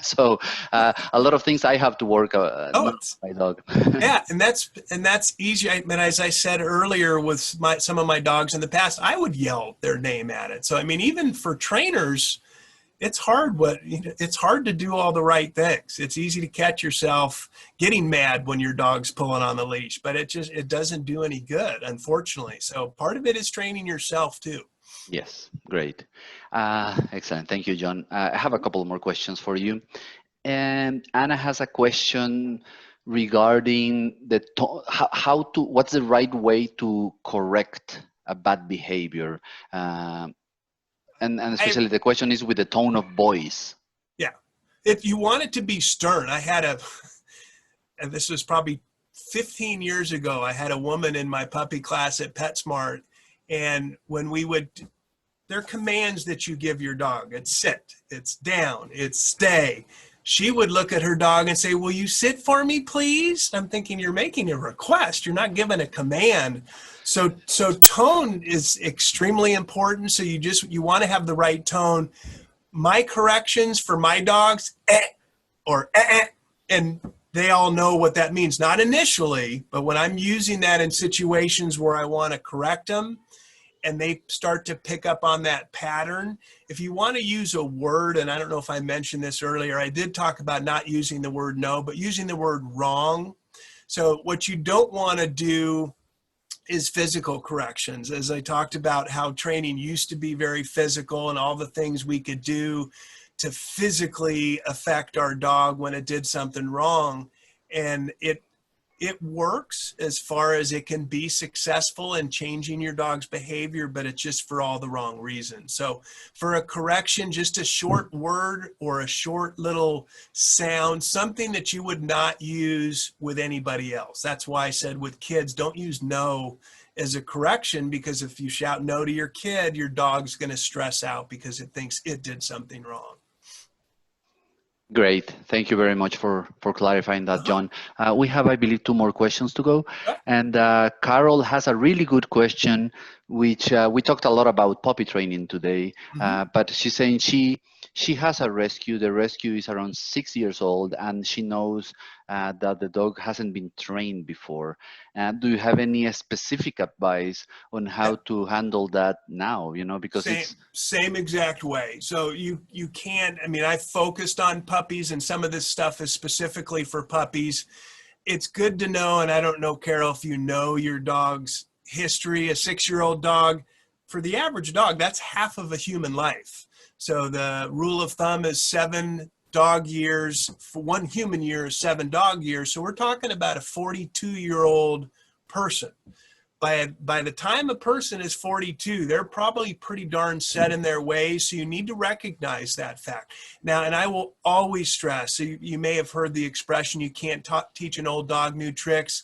So a lot of things I have to work not my dog. Yeah, and that's easy. As I said earlier, with some of my dogs in the past, I would yell their name at it. So I mean, even for trainers, it's hard. It's hard to do all the right things. It's easy to catch yourself getting mad when your dog's pulling on the leash, but it doesn't do any good, unfortunately. So part of it is training yourself too. Yes, great. Excellent. Thank you, John. I have a couple more questions for you. And Anna has a question regarding what's the right way to correct a bad behavior. And especially the question is with the tone of voice. Yeah. If you want it to be stern, and this was probably 15 years ago, I had a woman in my puppy class at PetSmart, and when there are commands that you give your dog. It's sit, it's down, it's stay. She would look at her dog and say, will you sit for me, please? I'm thinking, you're making a request. You're not giving a command. So tone is extremely important. So you want to have the right tone. My corrections for my dogs, or and they all know what that means. Not initially, but when I'm using that in situations where I want to correct them, and they start to pick up on that pattern. If you want to use a word, and I don't know if I mentioned this earlier, I did talk about not using the word no, but using the word wrong. So what you don't want to do is physical corrections. As I talked about how training used to be very physical and all the things we could do to physically affect our dog when it did something wrong. And it works as far as it can be successful in changing your dog's behavior, but it's just for all the wrong reasons. So for a correction, just a short word or a short little sound, something that you would not use with anybody else. That's why I said with kids, don't use no as a correction, because if you shout no to your kid, your dog's going to stress out because it thinks it did something wrong. Great. Thank you very much for clarifying that, John. We have, I believe, 2 more questions to go. And Carol has a really good question, which we talked a lot about puppy training today, but she's saying she has a rescue. The rescue is around 6 years old, and she knows that the dog hasn't been trained before. Do you have any specific advice on how to handle that now? You know, because same exact way. So you can't. I mean, I focused on puppies, and some of this stuff is specifically for puppies. It's good to know, and I don't know, Carol, if you know your dog's history. A 6-year-old dog, for the average dog, that's half of a human life. So the rule of thumb is 7 dog years. For 1 human year is 7 dog years. So we're talking about a 42-year-old person. By the time a person is 42, they're probably pretty darn set in their ways. So you need to recognize that fact. Now, and I will always stress, so you may have heard the expression, you can't teach an old dog new tricks.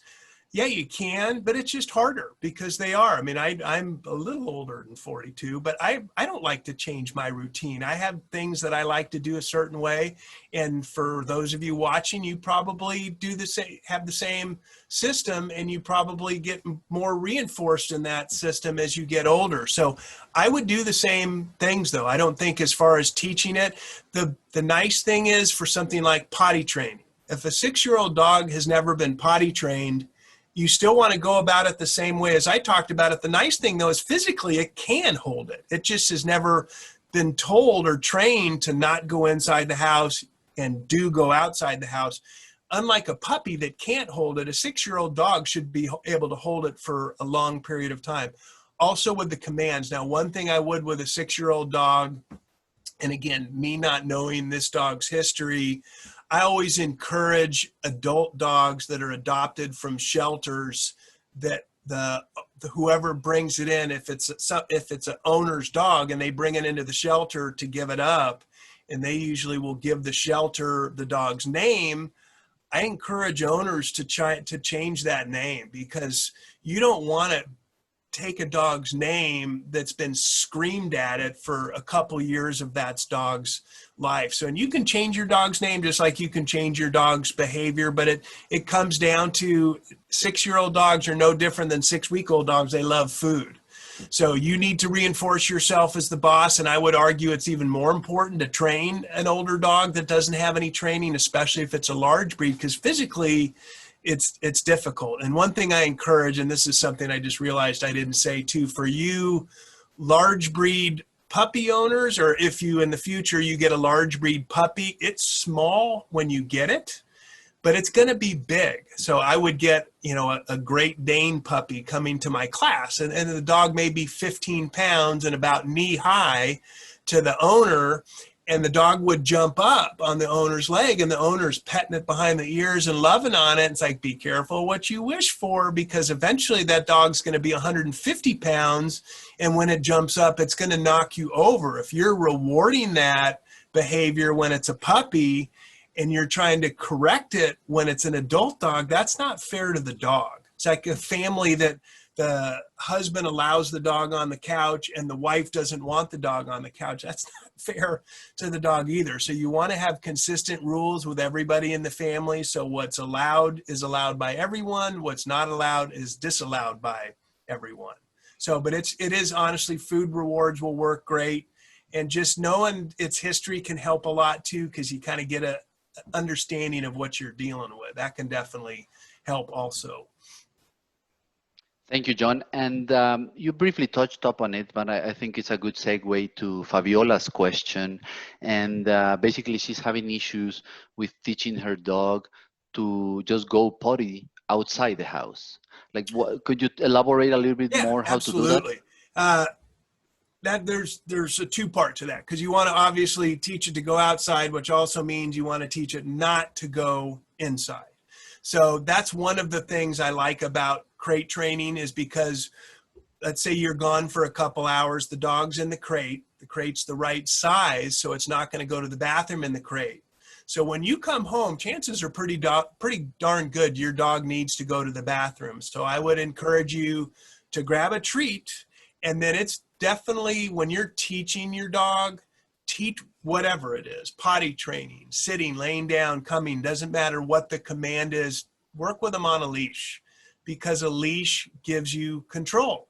Yeah, you can, but it's just harder because they are. I mean, I'm a little older than 42, but I don't like to change my routine. I have things that I like to do a certain way. And for those of you watching, you probably do the same, have the same system, and you probably get more reinforced in that system as you get older. So I would do the same things, though. I don't think as far as teaching it, the nice thing is for something like potty training. If a 6-year-old dog has never been potty trained, you still want to go about it the same way as I talked about it. The nice thing, though, is physically it can hold it. It just has never been told or trained to not go inside the house and do go outside the house. Unlike a puppy that can't hold it, a 6-year-old dog should be able to hold it for a long period of time. Also with the commands. Now, one thing I would with a 6-year-old dog, and again, me not knowing this dog's history, I always encourage adult dogs that are adopted from shelters that whoever brings it in, if it's an owner's dog and they bring it into the shelter to give it up, and they usually will give the shelter the dog's name, I encourage owners to change that name, because you don't want to take a dog's name that's been screamed at it for a couple years of that dog's life. So, and you can change your dog's name just like you can change your dog's behavior, but it comes down to 6-year-old dogs are no different than 6-week-old dogs. They love food. So you need to reinforce yourself as the boss. And I would argue it's even more important to train an older dog that doesn't have any training, especially if it's a large breed, because physically it's difficult. And one thing I encourage, and this is something I just realized I didn't say too, for you large breed puppy owners, or if you in the future you get a large breed puppy, it's small when you get it, but it's going to be big. So I would get, a Great Dane puppy coming to my class, and the dog may be 15 pounds and about knee high to the owner. And the dog would jump up on the owner's leg, and the owner's petting it behind the ears and loving on it. It's like, be careful what you wish for, because eventually that dog's going to be 150 pounds. And when it jumps up, it's going to knock you over. If you're rewarding that behavior when it's a puppy and you're trying to correct it when it's an adult dog, that's not fair to the dog. It's like a family that the husband allows the dog on the couch and the wife doesn't want the dog on the couch. That's not fair to the dog either. So you want to have consistent rules with everybody in the family. So what's allowed is allowed by everyone. What's not allowed is disallowed by everyone. So, but it is honestly, food rewards will work great. And just knowing its history can help a lot too, because you kind of get a understanding of what you're dealing with. That can definitely help also. Thank you, John. And you briefly touched upon it, but I think it's a good segue to Fabiola's question. And basically, she's having issues with teaching her dog to just go potty outside the house. Like, what, could you elaborate a little bit more how absolutely. to do that? that there's a two-part to that, because you want to obviously teach it to go outside, which also means you want to teach it not to go inside. So that's one of the things I like about crate training, is because let's say you're gone for a couple hours, the dog's in the crate's the right size, so it's not going to go to the bathroom in the crate. So when you come home, chances are pretty darn good your dog needs to go to the bathroom. So I would encourage you to grab a treat, and then it's definitely, when you're teaching your dog, teach whatever it is, potty training, sitting, laying down, coming, doesn't matter what the command is, work with them on a leash, because a leash gives you control.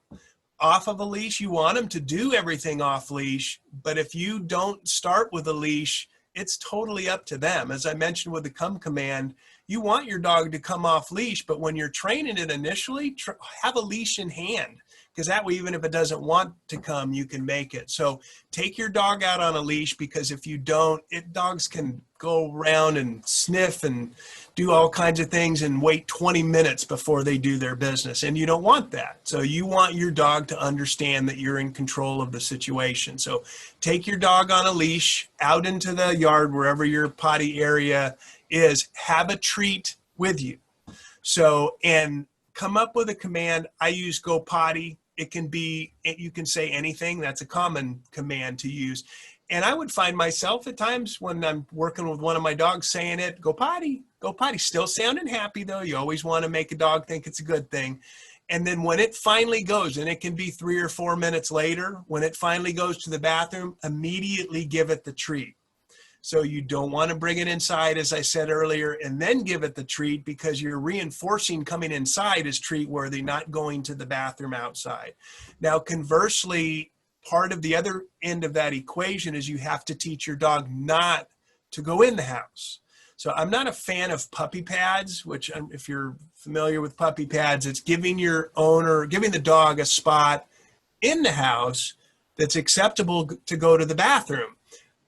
Off of a leash, you want them to do everything off leash, but if you don't start with a leash, it's totally up to them. As I mentioned with the come command, you want your dog to come off leash, but when you're training it initially, have a leash in hand, because that way, even if it doesn't want to come, you can make it. So take your dog out on a leash, because if you don't, dogs can go around and sniff and do all kinds of things and wait 20 minutes before they do their business. And you don't want that. So you want your dog to understand that you're in control of the situation. So take your dog on a leash out into the yard, wherever your potty area is, have a treat with you. So, and come up with a command. I use go potty. It can be, you can say anything. That's a common command to use. And I would find myself at times when I'm working with one of my dogs saying it, go potty, still sounding happy though. You always want to make a dog think it's a good thing. And then when it finally goes, and it can be 3 or 4 minutes later, when it finally goes to the bathroom, immediately give it the treat. So you don't want to bring it inside, as I said earlier, and then give it the treat, because you're reinforcing coming inside is treat worthy, not going to the bathroom outside. Now, conversely, part of the other end of that equation is you have to teach your dog not to go in the house. So I'm not a fan of puppy pads, which, if you're familiar with puppy pads, it's giving your owner, giving the dog a spot in the house that's acceptable to go to the bathroom.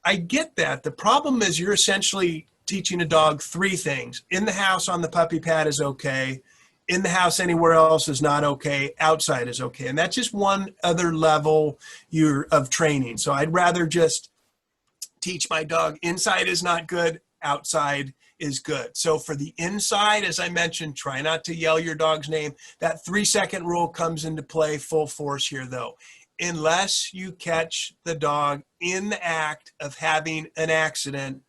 I get that. The problem is you're essentially teaching a dog 3 things. In the house on the puppy pad is okay. In the house anywhere else is not okay. Outside is okay. And that's just one other level of training. So I'd rather just teach my dog inside is not good, outside is good. So for the inside, as I mentioned, try not to yell your dog's name. That 3-second rule comes into play full force here though. Unless you catch the dog in the act of having an accident,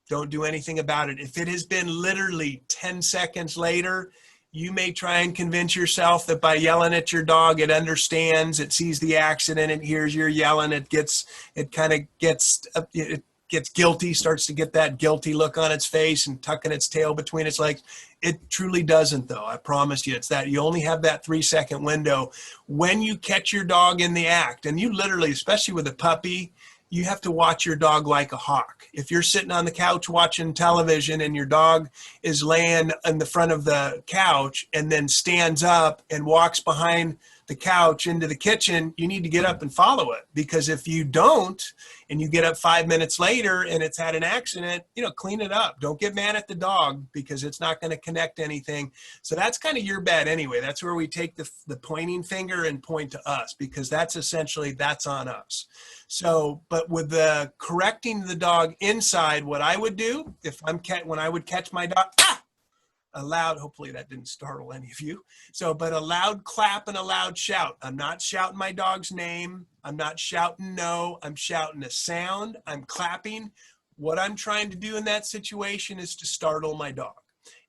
don't do anything about it. If it has been literally 10 seconds later, you may try and convince yourself that by yelling at your dog, it understands, it sees the accident, it hears you're yelling, it gets guilty, starts to get that guilty look on its face and tucking its tail between its legs. It truly doesn't though. I promise you, it's that you only have that 3-second window when you catch your dog in the act. And you literally, especially with a puppy, you have to watch your dog like a hawk. If you're sitting on the couch watching television and your dog is laying in the front of the couch and then stands up and walks behind the couch into the kitchen, you need to get up and follow it. Because if you don't, and you get up 5 minutes later and it's had an accident, clean it up. Don't get mad at the dog, because it's not going to connect anything. So that's kind of your bad anyway. That's where we take the pointing finger and point to us, because that's on us. So, but with the correcting the dog inside, what I would do when I would catch my dog, a loud, hopefully that didn't startle any of you. So, but a loud clap and a loud shout. I'm not shouting my dog's name. I'm not shouting no. I'm shouting a sound. I'm clapping. What I'm trying to do in that situation is to startle my dog.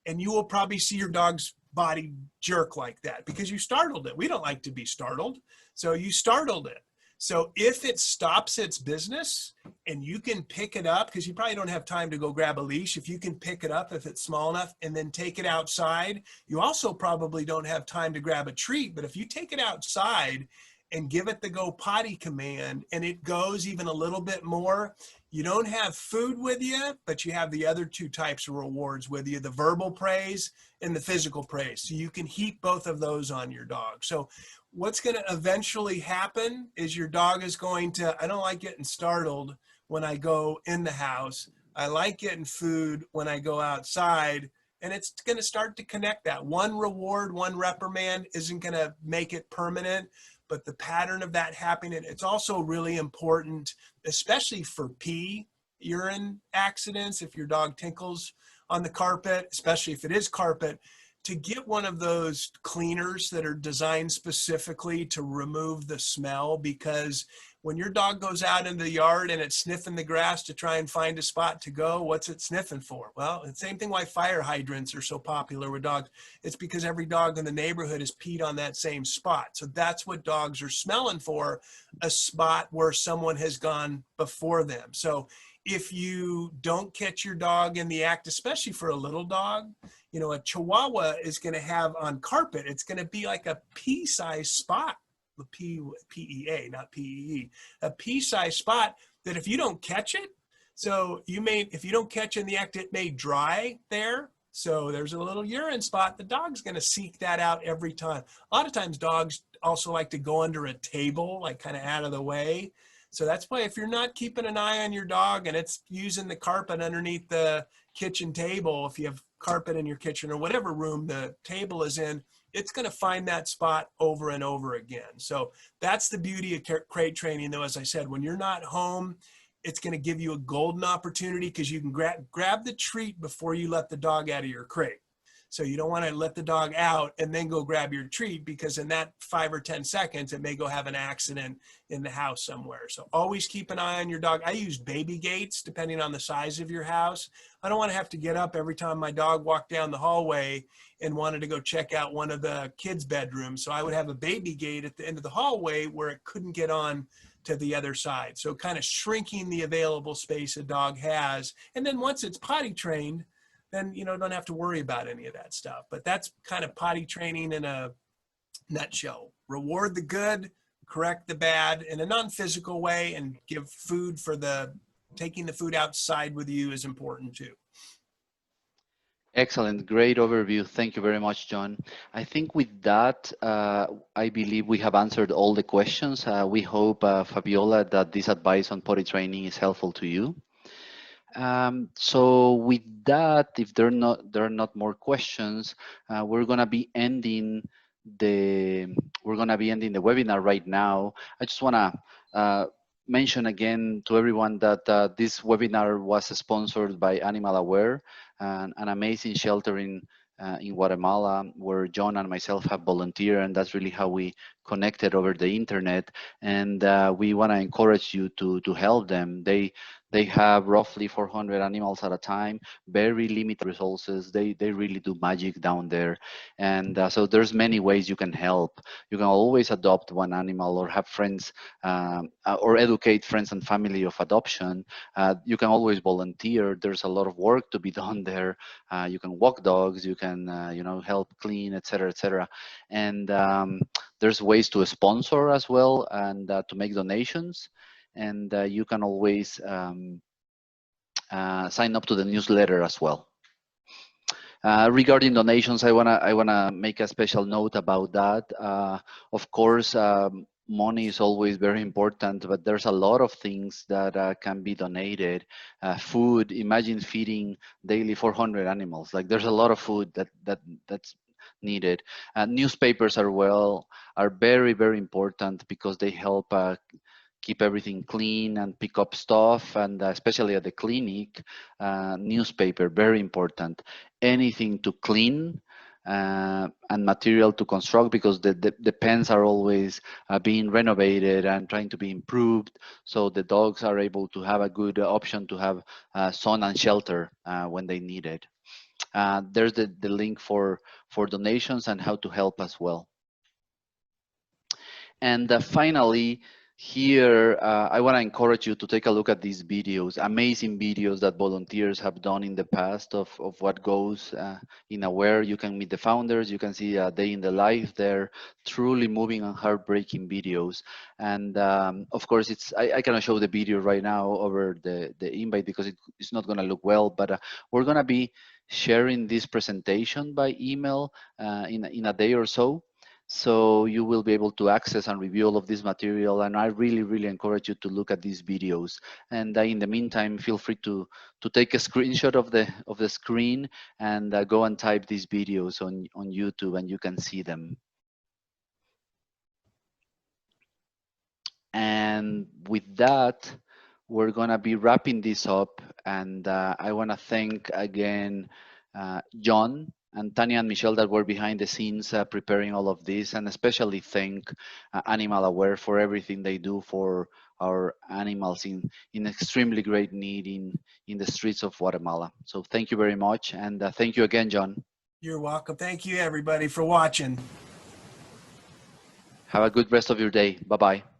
And you will probably see your dog's body jerk like that because you startled it. We don't like to be startled. So you startled it. So if it stops its business and you can pick it up, because you probably don't have time to go grab a leash, if you can pick it up, if it's small enough, and then take it outside, you also probably don't have time to grab a treat. But if you take it outside and give it the go potty command and it goes even a little bit more, you don't have food with you, but you have the other 2 types of rewards with you, the verbal praise and the physical praise. So you can heap both of those on your dog. So what's going to eventually happen is your dog is going to, I don't like getting startled when I go in the house. I like getting food when I go outside. And it's going to start to connect that. One reward, one reprimand isn't going to make it permanent. but the pattern of that happening, it's also really important, especially for pee, urine accidents, if your dog tinkles on the carpet, especially if it is carpet, to get one of those cleaners that are designed specifically to remove the smell, because when your dog goes out in the yard and it's sniffing the grass to try and find a spot to go, what's it sniffing for? Well, the same thing why fire hydrants are so popular with dogs. It's because every dog in the neighborhood has peed on that same spot. So that's what dogs are smelling for, a spot where someone has gone before them. So if you don't catch your dog in the act, especially for a little dog, you know, a Chihuahua is going to have on carpet, it's going to be like a pea-sized spot. The PEA, not PEE, a pea-sized spot that if you don't catch it, so you may, if you don't catch in the act, it may dry there. So there's a little urine spot. The dog's going to seek that out every time. A lot of times dogs also like to go under a table, like kind of out of the way. So that's why if you're not keeping an eye on your dog and it's using the carpet underneath the kitchen table, if you have carpet in your kitchen or whatever room the table is in, it's going to find that spot over and over again. So that's the beauty of crate training, though. As I said, when you're not home, it's going to give you a golden opportunity because you can grab the treat before you let the dog out of your crate. So you don't want to let the dog out and then go grab your treat, because in that 5 or 10 seconds, it may go have an accident in the house somewhere. So always keep an eye on your dog. I use baby gates depending on the size of your house. I don't want to have to get up every time my dog walked down the hallway and wanted to go check out one of the kids' bedrooms. So I would have a baby gate at the end of the hallway where it couldn't get on to the other side. So kind of shrinking the available space a dog has. And then once it's potty trained, then, you know, don't have to worry about any of that stuff. But that's kind of potty training in a nutshell. Reward the good, correct the bad in a non-physical way, and give food for taking the food outside with you is important too. Excellent, great overview. Thank you very much, John. I think with that, I believe we have answered all the questions. We hope, Fabiola, that this advice on potty training is helpful to you. So with that, if there are not more questions, we're gonna be ending the webinar right now. I just wanna mention again to everyone that this webinar was sponsored by Animal Aware, an amazing shelter in Guatemala, where John and myself have volunteered, and that's really how we connected over the internet. And we want to encourage you to help them. They have roughly 400 animals at a time, very limited resources. They really do magic down there. And so there's many ways you can help. You can always adopt one animal or have friends or educate friends and family of adoption. You can always volunteer. There's a lot of work to be done there. You can walk dogs, you can help clean, etc., etc. And there's ways to sponsor as well, and to make donations. And you can always sign up to the newsletter as well. Regarding donations, I wanna make a special note about that. Of course, money is always very important, but there's a lot of things that can be donated. Food. Imagine feeding daily 400 animals. Like, there's a lot of food that's needed. Newspapers are very, very important because they help keep everything clean and pick up stuff, and especially at the clinic, newspaper, very important. Anything to clean and material to construct, because the pens are always being renovated and trying to be improved, so the dogs are able to have a good option to have sun and shelter when they need it. There's the link for donations and how to help as well. And finally, here, I want to encourage you to take a look at these videos, amazing videos that volunteers have done in the past of what goes in Aware. You can meet the founders, you can see a day in the life there, truly moving and heartbreaking videos. And of course, I cannot show the video right now over the invite because it's not going to look well, but we're going to be sharing this presentation by email in a day or so. So you will be able to access and review all of this material. And I really, really encourage you to look at these videos. And in the meantime, feel free to take a screenshot of the screen and go and type these videos on YouTube, and you can see them. And with that, we're going to be wrapping this up. And I want to thank again John and Tanya and Michelle that were behind the scenes preparing all of this, and especially thank Animal Aware for everything they do for our animals in extremely great need in the streets of Guatemala. So thank you very much. And thank you again, John. You're welcome. Thank you, everybody, for watching. Have a good rest of your day. Bye-bye.